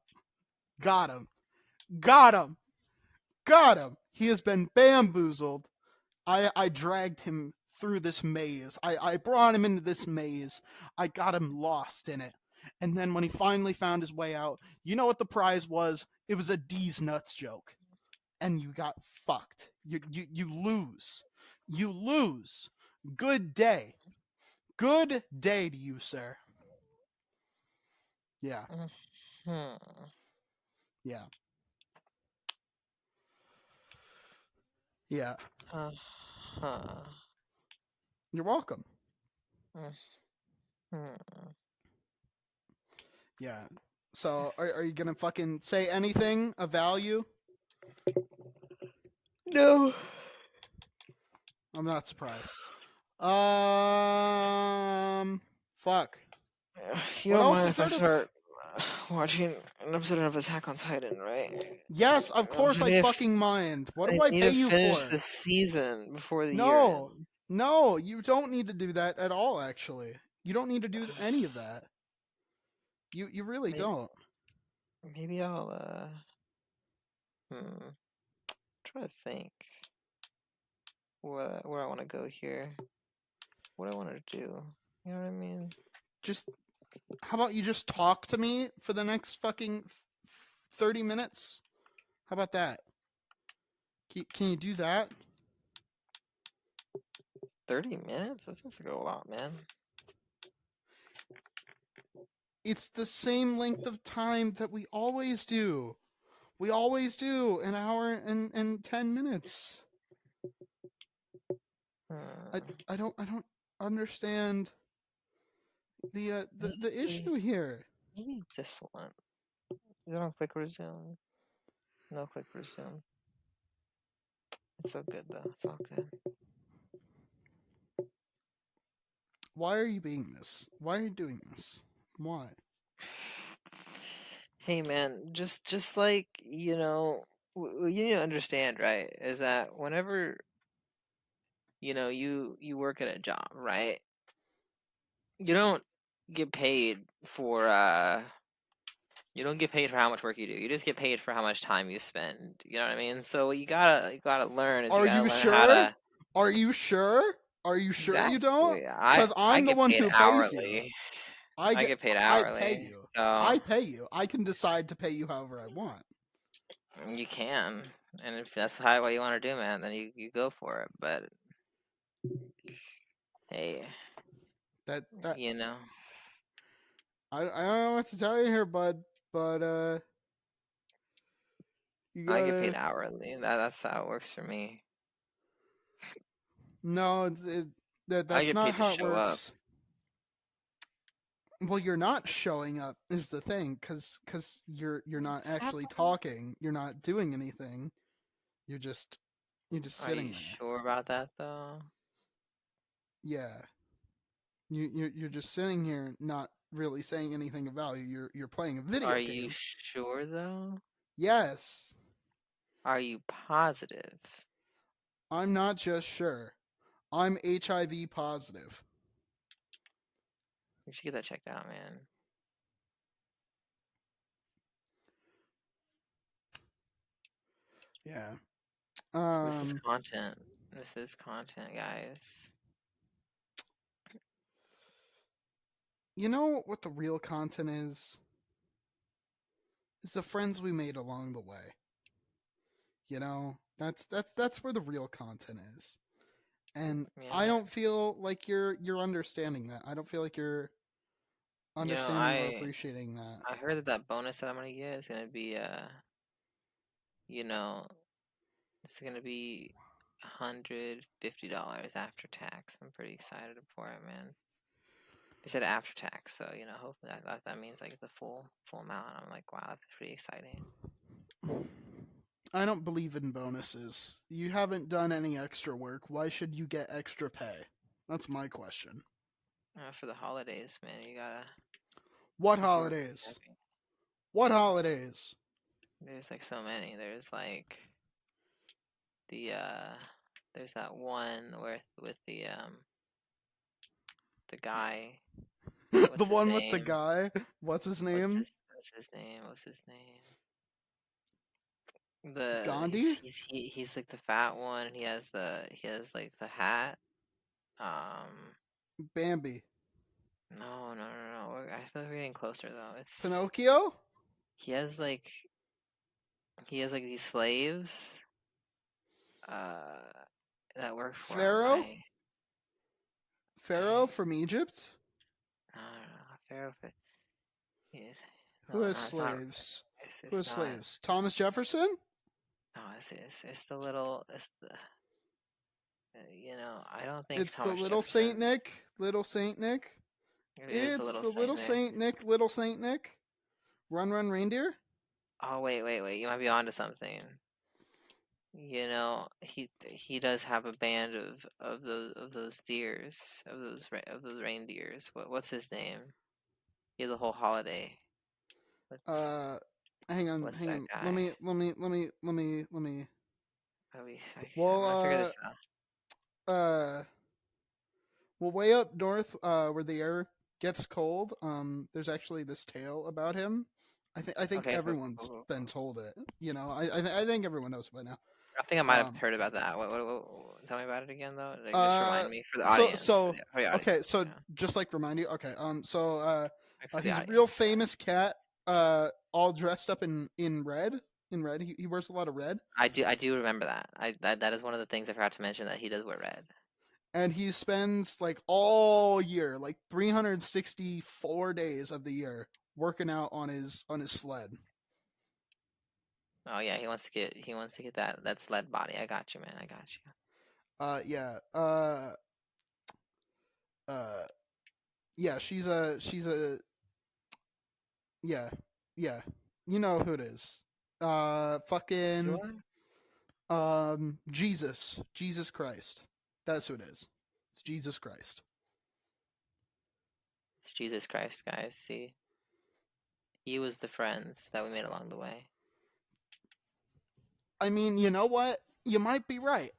Got him. Got him. Got him. He has been bamboozled. I dragged him through this maze. I brought him into this maze. I got him lost in it. And then when he finally found his way out, you know what the prize was? It was a D's nuts joke. And you got fucked. You lose. You lose. Good day. Good day to you, sir. Yeah. Hmm. Yeah. Yeah. Huh. You're welcome. Hmm. Yeah. So, are you gonna fucking say anything of value? No. I'm not surprised. Fuck. If you What don't else mind is if I there to? start watching an episode of Attack on Titan, right? Yes, of I'm course I trying to fucking mind. What I do I need pay to you finish for? this season before the year No, ends. no, you don't need to do that at all. Actually, you don't need to do any of that. You really Maybe, don't. maybe I'll try to think where I want to go here. What I want to do. You know what I mean? Just how about you just talk to me for the next fucking 30 minutes? How about that? Can you do that? 30 minutes? That seems like a lot, man. It's the same length of time that we always do. We always do an hour and 10 minutes. I, Hmm. I don't understand the Maybe issue here. maybe this one. You don't click resume. No click resume. It's so good though. It's all good. Why are you being this? Why are you doing this? Why? Hey man, just like you need to understand, right? Is that whenever you work at a job, right? You don't get paid for you don't get paid for how much work you do. You just get paid for how much time you spend. You know what I mean? So what you gotta learn is you Are gotta you learn how sure? to Are you sure? Are you sure you don't? exactly. Because I I'm the get one paid who pays you. hourly. I I get get paid I pay hourly. you. So I pay you. I can decide to pay you however I want. you can. And if that's how what you want to do, man, then you go for it. But hey, That you know, I don't know what to tell you here, bud. But you I get paid gotta. hourly. That's how it works for me. No, I that's get not paid to how it show up. works. Well, you're not showing up is the thing, cause you're not actually talking. You're not doing anything. You're just you're just Are you sitting there. sure about that though? Yeah, you're just sitting here, not really saying anything of value. You're playing a Are video you game. sure though? Yes, Are you positive? I'm not just sure. I'm HIV positive. You should get that checked out, man. Yeah. This is Um. content. This is content, guys. You know what the real content is? Is the friends we made along the way. You know, that's where the real content is. And I Yeah. don't feel like you're understanding that. I don't feel like you're You know, understanding or I appreciating that. I heard that that bonus that I'm gonna get is gonna be you know, it's gonna be $150 after tax. I'm pretty excited for it, man. They said after tax, so hopefully that means like the full amount. I'm like, wow, that's pretty exciting. I don't believe in bonuses. You haven't done any extra work. Why should you get extra pay? That's my question. For the holidays, man, you gotta What keep your holidays? happy. What holidays? There's like so many. There's like the there's that one where with the guy. The What's his one with the name? guy. What's his What's name? his what's his name? What's his name? The Gandhi? he's like the fat one. He has like the hat. Um, Bambi. no. I feel like we're getting closer though. It's Pinocchio? he has like he has like these slaves uh that work for him, Pharaoh? right? Pharaoh from Egypt? No. Pharaoh. Yes. Who No, has it's not. slaves? Who It's has not. slaves? Thomas Jefferson? No, it's the little. It's the. I don't think It's the Thomas little Saint Jefferson. Nick. Little Saint Nick. It is the It's little the Saint little Nick. Saint Nick. Little Saint Nick. Run, run, reindeer. Oh wait. You might be onto something. he does have a band of those deers, of those reindeers. What's his name? He has a whole holiday. What's Uh, hang on, what's hang that on. Let guy? me, let me, let me, let me, let me. I'm Well, gonna figure this out. uh, well, way up north, where the air gets cold, there's actually this tale about him. I think Okay, everyone's been told it. I think everyone knows it by now. I think I might have Um, heard about that. Tell me about it again, though. Like, just uh, remind me for the so audience, so for the okay, audience, so just like remind you, okay, like for the he's a real audience. Yeah. famous cat, all dressed up in red. In red, he wears a lot of red, I do remember that. That is one of the things I forgot to mention that he does wear red. and he spends like all year, like 364 days of the year, working out on his sled. Oh yeah, he wants to get that sled body. I got you, man. I got you. Yeah. Uh, yeah. She's a yeah, yeah. You know who it is. Do Fucking I? Jesus Christ. That's who it is. It's Jesus Christ. It's Jesus Christ, guys. See, he was the friends that we made along the way. I mean, you know what? You might be right.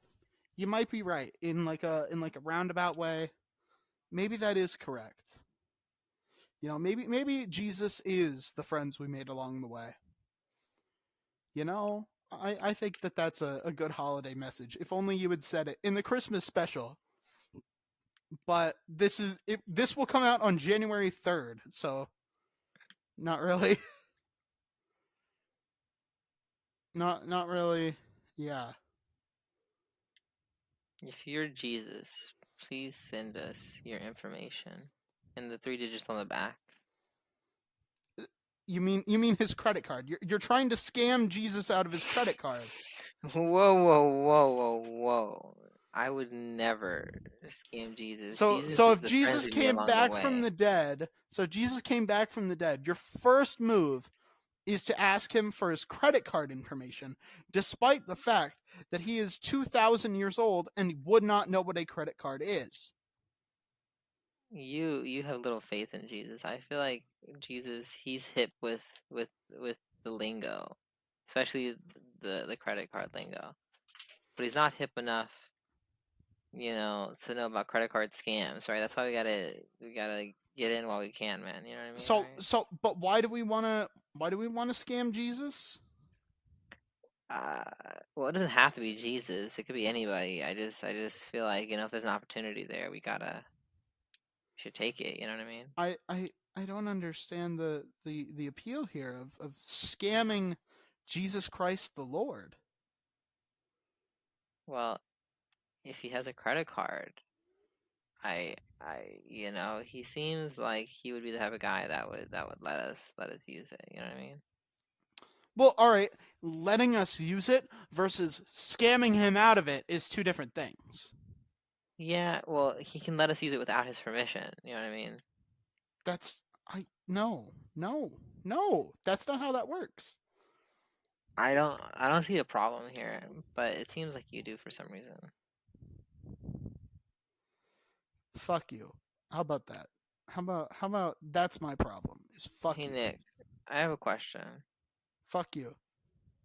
You might be right in like a roundabout way. Maybe that is correct. Maybe Jesus is the friends we made along the way. I think that's a good holiday message. If only you had said it in the Christmas special. But this will come out on January 3rd, so not really. Not really. Yeah. If you're Jesus, please send us your information and the three digits on the back. You mean his credit card? You're trying to scam Jesus out of his credit card. Whoa, whoa, whoa, whoa, whoa. I would never scam Jesus. So Jesus so is if the friends Jesus we made came along the back from way. the dead, your first move is to ask him for his credit card information, despite the fact that he is 2,000 years old and would not know what a credit card is. You have little faith in Jesus. I feel like Jesus, he's hip with the lingo, especially the credit card lingo. But he's not hip enough, to know about credit card scams, right? That's why we gotta get in while we can, man. You know what I mean, right? But why do we want to scam Jesus? Uh, well, it doesn't have to be Jesus. It could be anybody. I just feel like if there's an opportunity there, we should take it. You know what I mean? I don't understand the appeal here of scamming Jesus Christ the Lord. Well, if he has a credit card, he seems like he would be the type of guy that would let us use it. You know what I mean? Well, all right, letting us use it versus scamming him out of it is two different things. Yeah. Well, he can let us use it without his permission. You know what I mean? That's I no, no, no. That's not how that works. I don't see a problem here, but it seems like you do for some reason. Fuck you. How about that? How about that's my problem? Is fuck Hey you. Nick, I have a question. Fuck you.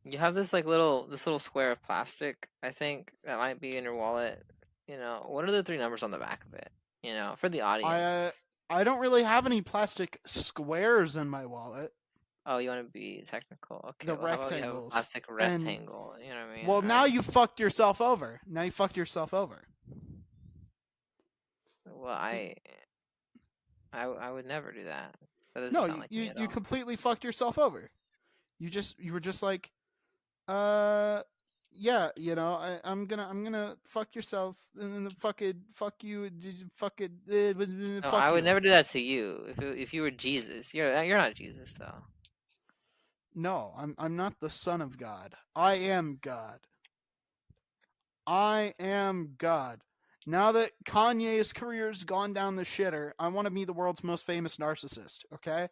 You have this little square of plastic, I think, that might be in your wallet. What are the three numbers on the back of it? For the I audience. uh, I don't really have any plastic squares in my wallet. Oh, you want to be technical? Okay, The well, how about we have a rectangles. plastic And rectangle? You know what I mean, well, now right? you fucked yourself over. Now you fucked yourself over. Well, I would never do that. That doesn't No, sound you, like me you, at you all. completely fucked yourself over. You were just like, uh, yeah, I'm gonna fuck yourself and then fuck you, No, I fuck would you. never do that to you. If you were Jesus, you're not Jesus though. No, I'm not the son of God. I am God. I am God. Now that Kanye's career's gone down the shitter, I want to be the world's most famous narcissist, okay?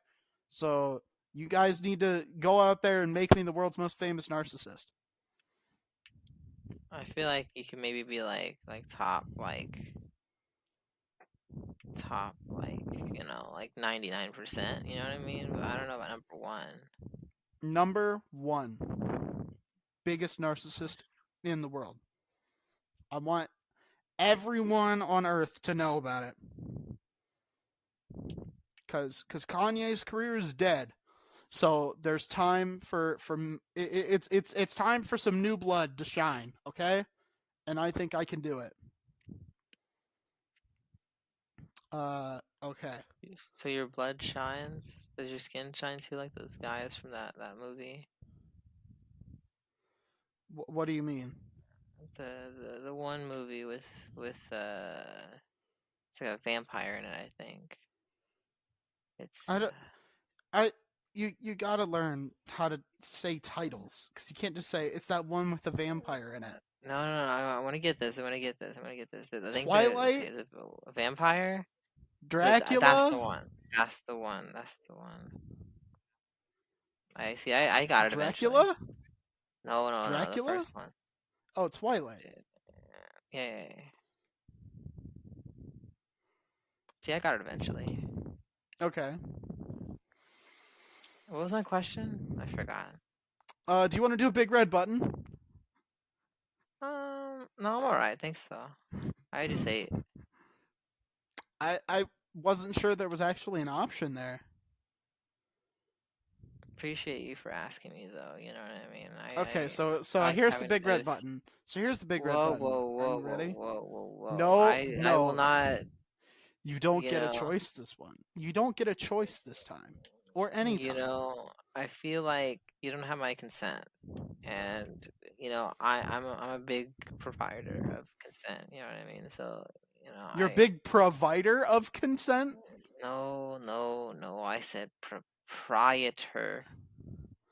So you guys need to go out there and make me the world's most famous narcissist. I feel like you could maybe be top like 99%. You know what I mean? But I don't know about number one. Number one, biggest narcissist in the world. I want everyone on Earth to know about it. Cause Kanye's career is dead. So there's time it's time for some new blood to shine, okay? And I think I can do it. Okay. So your blood shines? Does your skin shine too, like those guys from that movie? What do you mean? The one movie with it's like a vampire in it, I think. It's I don't. I you gotta learn how to say titles because you can't just say it's that one with the vampire in it. no. I want to get this. I want to get this. I want to get this. I think Twilight, the vampire. That's the Dracula, one. That's the one. That's the one. I see. I got it eventually. Dracula, No. The Dracula. first one. Oh, Twilight. Yeah. See, I got it eventually. Okay. What was my question? I forgot. Do you want to do a big red button? No, I'm alright. Thanks though. I just ate. I wasn't sure there was actually an option there. Appreciate you for asking me though. You know what I mean? Okay, I so like here's the having big red this. button. So here's the big red Whoa, button. whoa, Are whoa, you whoa, ready? whoa, whoa, whoa. No, I will no. not. You don't You get a know. choice this one. You don't get a choice this time. Or any You time. know. I feel like you don't have my consent, and I'm a big provider of consent. You know what I mean? So You're a I big provider of consent? no. I said proprietor.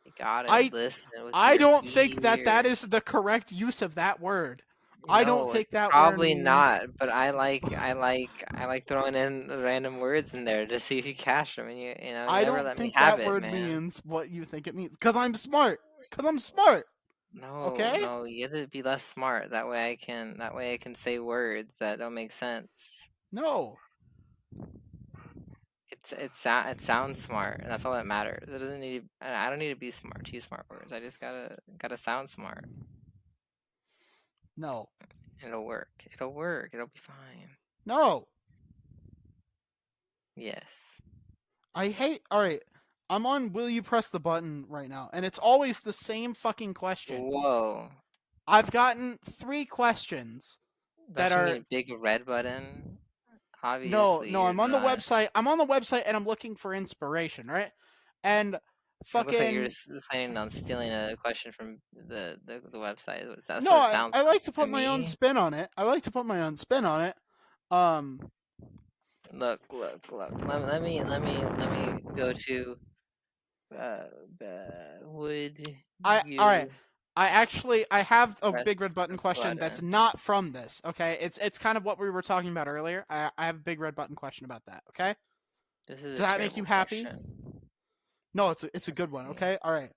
You gotta I listen with I your don't think that is ears. the correct use of that word. I don't No, it's think that word probably means not, but I like throwing in random words in there to see if you catch them, and you I never don't let me think have that it, word man. means what you think it means. Cause I'm smart. Cause I'm smart. Okay? No, you have to be less smart. That way I can say words that don't make sense. No. It sounds smart, and that's all that matters. It doesn't need. I don't need to be smart to use smart words. I just gotta sound smart. No. It'll work. It'll work. It'll be fine. No. Yes. I hate. All right. I'm on will you press the button right now and it's always the same fucking question. Whoa. I've gotten 3 questions that Don't you are need a big red button? no, Obviously, you're I'm on the not. website. I'm on the website and I'm looking for inspiration, right? And It looks like you're fucking just planning on stealing a question from the website. That's no, what it sounds I like to to put my own me. spin on it. Um Look. Let me go to. Uh, would I all right. you I have a press big red button the question that's button? not from this. Okay, it's kind of what we were talking about earlier. I have a big red button question about that. Okay, This is a does that make you terrible happy? question. No, it's a Let's good one. see. Okay, all right.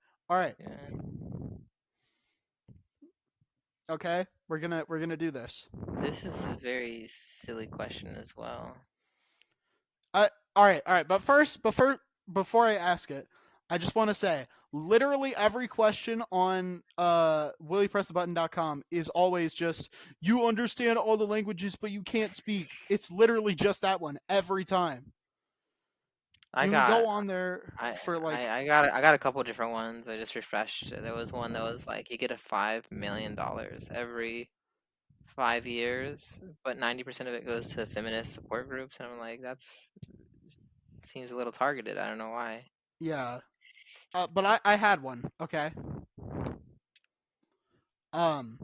Yeah. Okay, we're gonna do this. This is a very silly question as well. All right. But first, before I ask it, I just want to say, literally every question on williepressthebutton.com is always just you understand all the languages, but you can't speak. It's literally just that one every time. I You can go got on there I for like I got a couple different ones. I just refreshed. There was one that was like you get a $5 million every 5 years, but 90% of it goes to feminist support groups, and I'm like, that's seems a little targeted. I don't know why. yeah. But I had one. Okay. Um.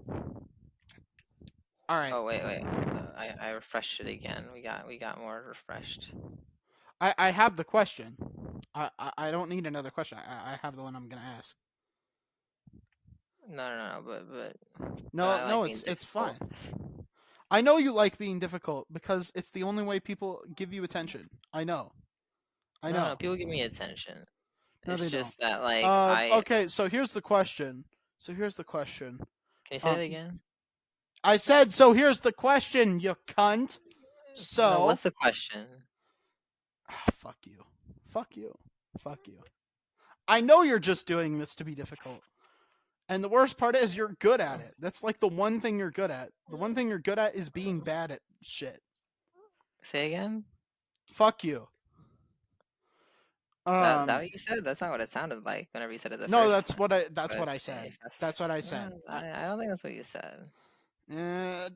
All right. Oh wait. I refreshed it again. We got more refreshed. I have the question. I don't need another question. I have the one I'm gonna ask. No. But No, I like no, being it's fine. difficult. I know you like being difficult because it's the only way people give you attention. I know. I No. know. People give me attention. No, It's they don't. just that like I Okay, so here's the question. can you say Um, that y- again? I said, so here's the question, you cunt. No, So, what's the question? fuck you. Fuck you. Fuck you. I know you're just doing this to be difficult. And the worst part is you're good at it. That's like the one thing you're good at. The one thing you're good at is being bad at shit. Say again? Fuck you. That what you said? That's not what it sounded like whenever you said it the No, first that's time. what I But said. if That's what I said. I don't think that's what you said.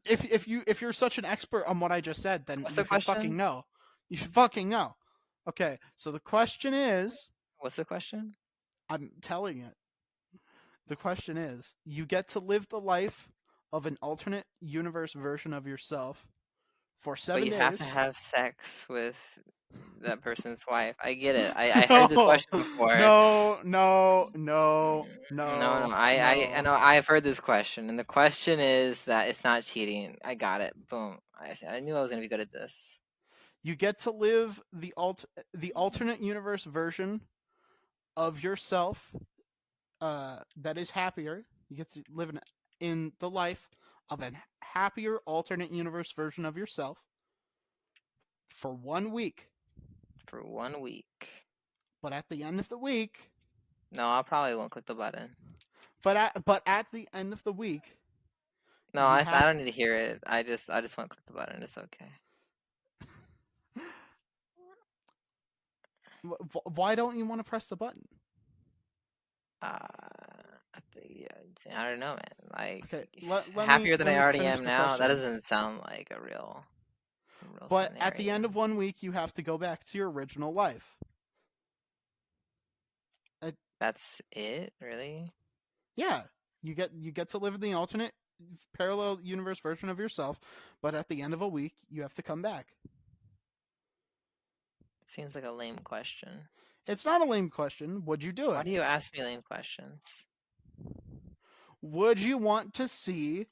If you're such an expert on what I just said, then What's you the should fucking question? know. You should fucking know. Okay, so the question is, What's the question? I'm telling it. The question is, you get to live the life of an alternate universe version of yourself for But seven you have to days. have sex with that person's wife. I get it. I heard this No, question before. no, no, no, No, no, I no. know I've heard this question, and the question is that it's not cheating. I got it. Boom. I knew I was gonna be good at this. You get to live the alternate universe version of yourself that is happier. You get to live in the life of a happier alternate universe version of yourself for 1 week. For 1 week. But at the end of the week, No, I probably won't click the button. but at the end of the week, No, you I have. don't need to hear it. I just want to click the button. It's okay. Why don't you want to press the button? I don't know, man. Like Okay, happier than let I me already finish am the now. That question. doesn't sound like a real But at the end scenario. of 1 week, you have to go back to your original life. That's it, really? Yeah, you get to live in the alternate parallel universe version of yourself, but at the end of a week, you have to come back. Seems like a lame question. It's not a lame question. Would you do Why it? do you ask me lame questions? Would you want to see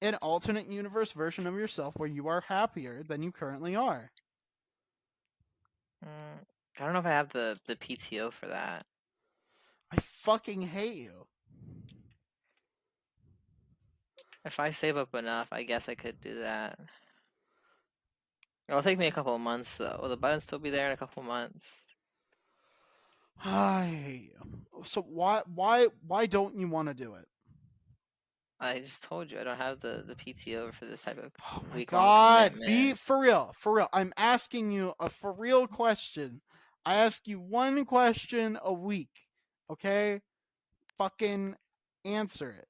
an alternate universe version of yourself where you are happier than you currently are? I don't know if I have the PTO for that. I fucking hate you. If I save up enough, I guess I could do that. It'll take me a couple of months though. Will the button still be there in a couple of months? I hate you. So why don't you want to do it? I just told you I don't have the PTO for this type of Oh my week-long god, be commitment. for real, for real. I'm asking you a for real question. I ask you one question a week, okay? Fucking answer it.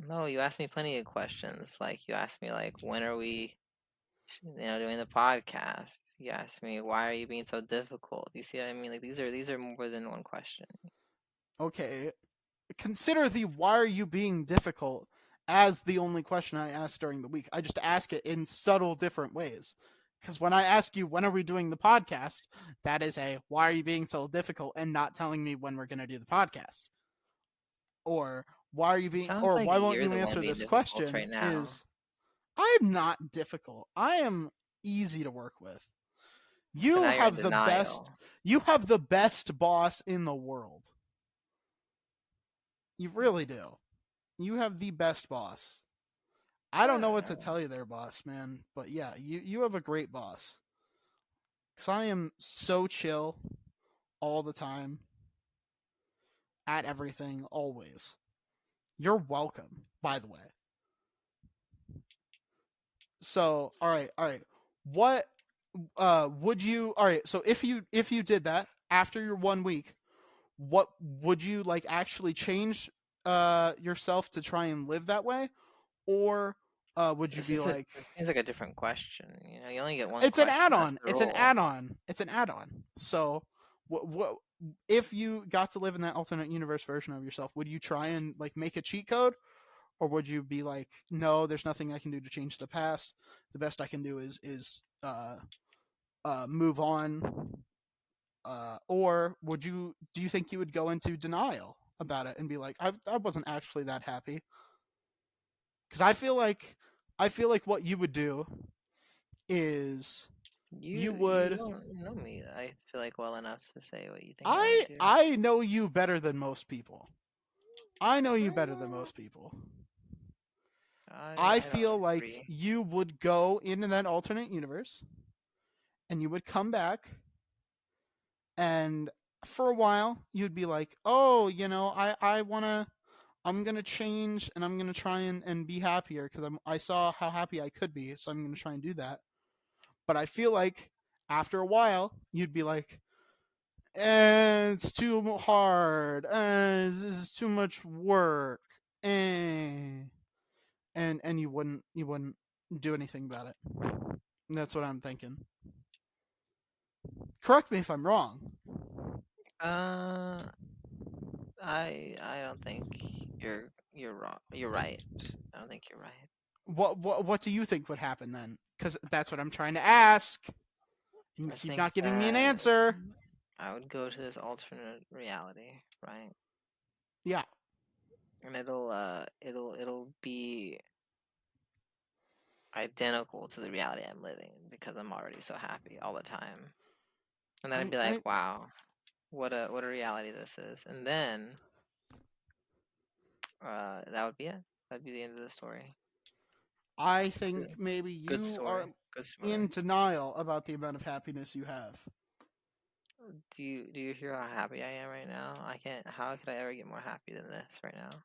No, you asked me plenty of questions. Like you asked me like when are we doing the podcast? You asked me why are you being so difficult? You see what I mean? Like these are more than one question. Okay, consider the why are you being difficult as the only question I ask during the week. I just ask it in subtle different ways. Because when I ask you when are we doing the podcast, that is a why are you being so difficult and not telling me when we're going to do the podcast. Or why are you It being sounds or like why won't you're you the one answer being this difficult question right now. is I'm not difficult. I am easy to work with. So You now you're in have the best denial. you have the best boss in the world. You really do. You have the best boss. I don't know what to Uh, tell you there, boss, man. But yeah, you have a great boss. Cause I am so chill all the time, at everything, always. You're welcome, by the way. So, all right. What would you all right, so if you did that after your 1 week, what would you like actually change yourself to try and live that way? Or would you be like This seems like a different question. You only get one it's an question. That's add-on. the It's an rule. add-on. It's an add-on. So, what if you got to live in that alternate universe version of yourself? Would you try and like make a cheat code, or would you be like, no, there's nothing I can do to change the past. The best I can do is move on. Or do you think you would go into denial about it and be like, I wasn't actually that happy? Because I feel like what you would do is you You would don't know me. I feel like well enough to say what you think I would do. I know you better than most people. I know you I better than know. most people. I I don't feel like agree. you would go into that alternate universe and you would come back, and for a while you'd be like, oh, I want to, I'm going to change and I'm going to try and be happier because I saw how happy I could be. So I'm going to try and do that. But I feel like after a while, you'd be like, it's too hard. This is too much work. And you wouldn't do anything about it. And that's what I'm thinking. Correct me if I'm wrong. Uh, I don't think you're wrong. You're right. I don't think you're right. What do you think would happen then? Because that's what I'm trying to ask. And you I keep think not giving me an that answer. I would go to this alternate reality, right? Yeah. And it'll be identical to the reality I'm living because I'm already so happy all the time. And then I'd I be like, I wow, what a reality this is. And then that would be it. That'd be the end of the story. I Good, think maybe good you are story. Good in story. denial about the amount of happiness you have. Do you hear how happy I am right now? I can't. How could I ever get more happy than this right now?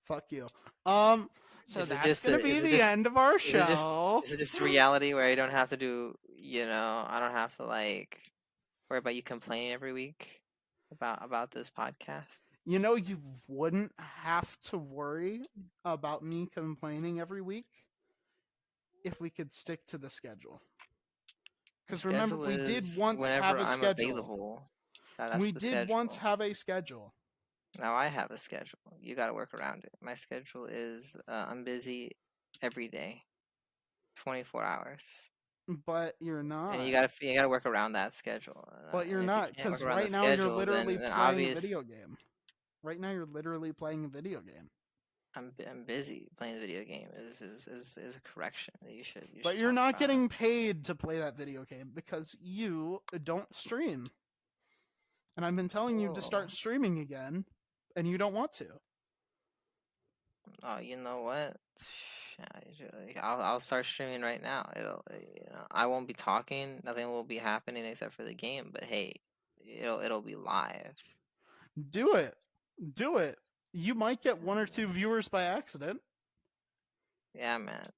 Fuck you. Um, so Is it that's just gonna a, be is it the just end of our is it just show. is it just a reality where I don't have to do, I don't have to like worry about you complaining every week about this podcast? You wouldn't have to worry about me complaining every week if we could stick to the schedule. The Because remember, schedule we did is once have whenever a I'm schedule. available. That's We the did once schedule. have a schedule, Now I have a schedule. You got to work around it. My schedule is I'm busy every day, 24 hours. but you're And not. you gotta work around that schedule. But you're And if you not, can't work because around the right now you're schedule, literally then playing a obvious video game. Right now you're literally playing a video game. I'm busy playing the video game is a correction that you But should you're talk not about. getting paid to play that video game because you don't stream. And I've been telling you to Whoa. start streaming again, and you don't want to. Oh, you know what? I'll start streaming right now. I won't be talking. Nothing will be happening except for the game. But hey, it'll be live. Do it. Do it. You might get one or two viewers by accident. Yeah, man.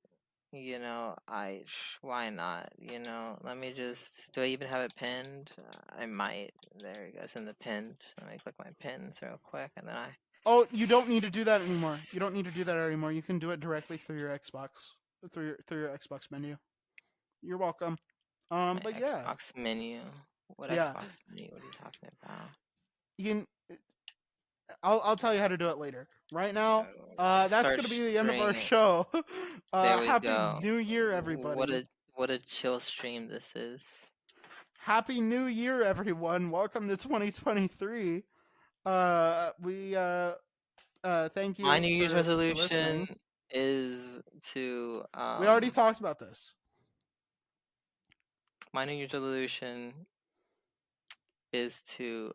Why not? Let me just. Do I even have it pinned? I might. There you go. It's in the pinned. Let me click my pins real quick, and then I Oh, you don't need to do that anymore. You don't need to do that anymore. You can do it directly through your Xbox, through your Xbox menu. You're welcome. my But yeah, Xbox menu. What yeah. Xbox menu? What are you talking about? You can. I'll tell you how to do it later. Right now, that's Start gonna be the end of our streaming. show. There we Happy go. New Year, What everybody. a chill stream this is. Happy New Year, everyone. Welcome to 2023. We thank My you New Year's for resolution listening. is to We already talked about this. my New Year's resolution is to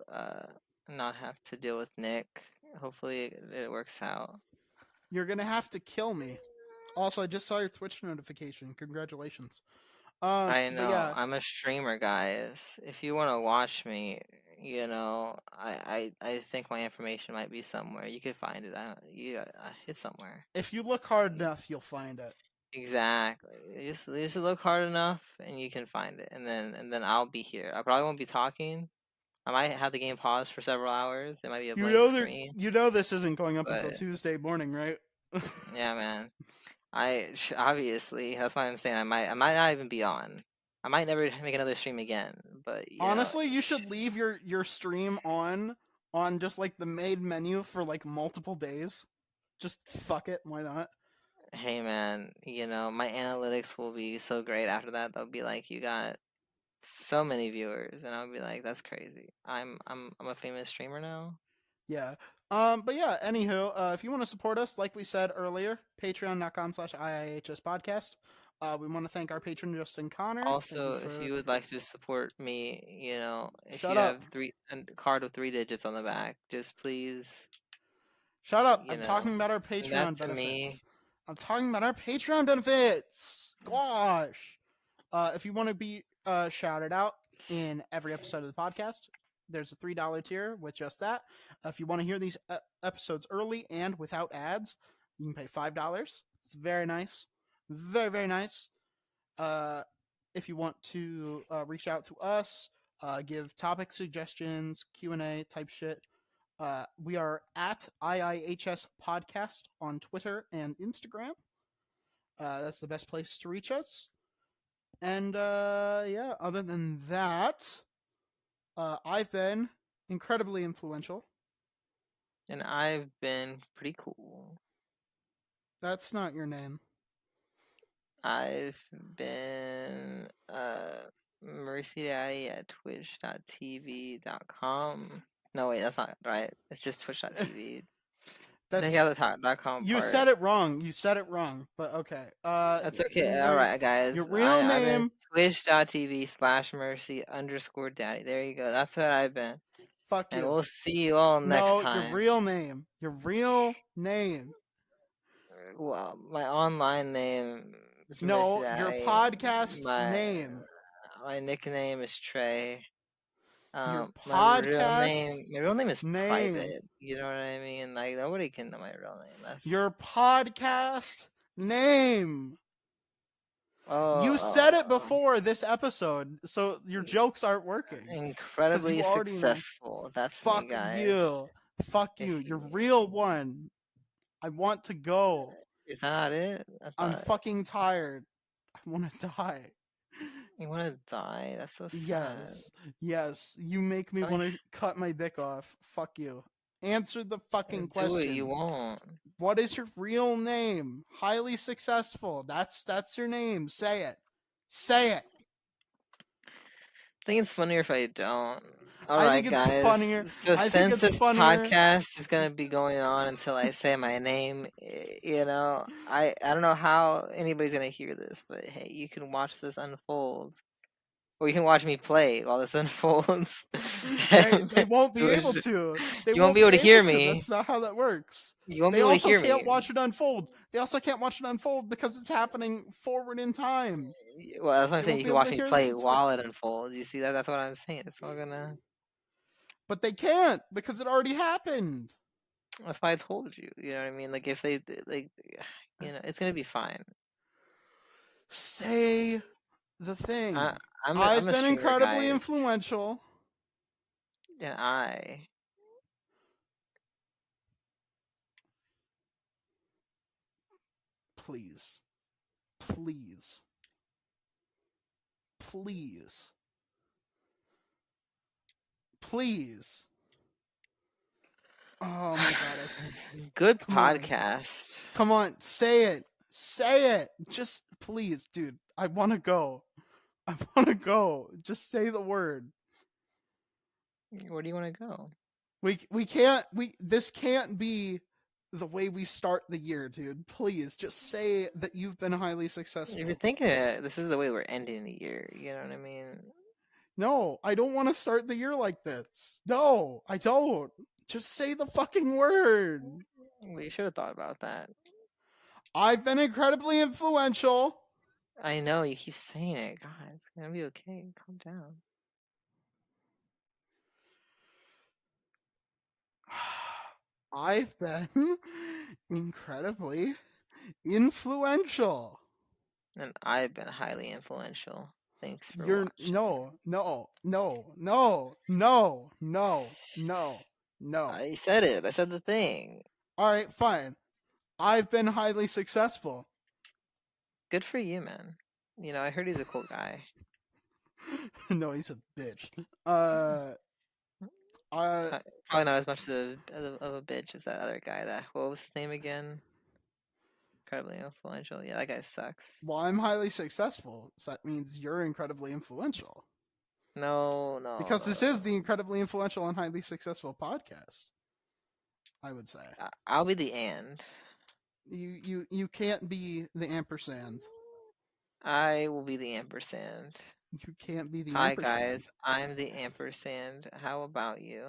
not have to deal with Nick. Hopefully it works out. You're gonna have to kill me. Also, I just saw your Twitch notification. Congratulations. I But know. yeah, I'm a streamer, guys. If you want to watch me, I think my information might be somewhere. You could find it. It's somewhere. if you look hard enough, you'll find it. Exactly. You just look hard enough, and you can find it. And then I'll be here. I probably won't be talking. I might have the game paused for several hours. It might be a You blank know that screen, this isn't going up until but Tuesday morning, right? yeah, man. Obviously that's why I'm saying I might not even be on. I might never make another stream again. But Honestly, you should leave your stream on just like the main menu for like multiple days. Just fuck it, why not? hey, man. My analytics will be so great after that. They'll be like, you got so many viewers, and I'll be like, that's crazy. I'm a famous streamer now. Yeah. But yeah, anywho, if you want to support us, like we said earlier, patreon.com/IIHS podcast. We want to thank our patron Justin Connor. Thank you Also, if for you would like to support me, if shut you up. have a card with 3 digits on the back, just please, Shut up. you I'm know, talking about our send that Patreon to me. benefits. I'm talking about our Patreon benefits. Gosh. If you want to be shouted out in every episode of the podcast, there's a $3 tier with just that. If you want to hear these episodes early and without ads, you can pay $5. It's very nice. Very, very nice. If you want to reach out to us, give topic suggestions, Q&A type shit, we are at IIHS Podcast on Twitter and Instagram. That's the best place to reach us. And yeah, other than that, I've been incredibly influential. And I've been pretty cool. That's not your name. I've been Mercy Daddy at twitch.tv.com. No, wait, that's not right. It's just twitch.tv. That's the .com you part. said it wrong. You said it wrong. But okay. That's okay. All right, guys. Your real name. Twitch.tv/mercy_daddy. There you go. That's what I've been. Fuck And you. we'll see you all next No, time. your real name. Your real name. Well, my online name is No, Mercy your Daddy. podcast name. My nickname is Trey. Your My podcast real name is private. You know what I mean? Like, nobody can know my real name. That's your podcast name. You said it before this episode, so your jokes aren't working. Incredibly successful. That's fuck me, guys. you. Fuck you. You're real one. I want to go. Is that not it? I'm fucking tired. I want to die. You want to die? That's so sad. Yes. You make me want to cut my dick off. Fuck you. Answer the fucking question. Do it, you won't. What is your real name? Highly successful. That's your name. Say it. Say it. I think it's funnier if I don't. I think it's guys. funnier. So since this podcast is gonna be going on until I say my name, you know, I don't know how anybody's gonna hear this, but hey, you can watch this unfold, or you can watch me play while this unfolds. They won't be able to. You won't be able to hear me. That's not how that works. You won't be able to hear me. They also can't watch it unfold. They also can't watch it unfold because it's happening forward in time. Well, that's what I'm saying. You can watch me play while it unfolds. You see that? That's what I'm saying. It's all gonna. But they can't because it already happened. That's why I told you. You know what I mean? Like if they it's gonna be fine. Say the thing. I've been incredibly influential. And Please. Oh my god. Good podcast. Come on, say it. Say it. Just please, dude. I want to go. Just say the word. Where do you want to go? This can't be the way we start the year, dude. Please, just say that you've been highly successful. If you're thinking this is the way we're ending the year, you know what I mean? No, I don't want to start the year like this. No, I don't. Just say the fucking word. Well, you should have thought about that. I've been incredibly influential. I know, you keep saying it. God, it's gonna be okay. Calm down. I've been incredibly influential. And I've been highly influential. Thanks for watching. No. I said it. I said the thing. All right, fine. I've been highly successful. Good for you, man. You know, I heard he's a cool guy. No, he's a bitch. Probably not as much of a bitch as that other guy. What was his name again? Incredibly influential. Yeah, that guy sucks. Well, I'm highly successful, so that means you're incredibly influential. No. Because this is the incredibly influential and highly successful podcast. I would say. I'll be the and. You can't be the ampersand. I will be the ampersand. You can't be the ampersand. Hi guys, I'm the ampersand. How about you?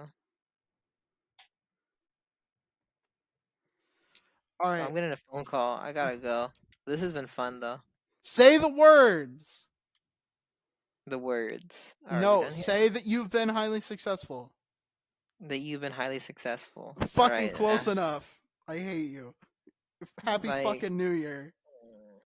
All Oh, right. I'm getting a phone call. I gotta go. This has been fun though. Say the words. The words. Are we No, done here? say that you've been highly successful. That you've been highly successful. All Fucking right. close enough. I hate you. Happy Like fucking New Year.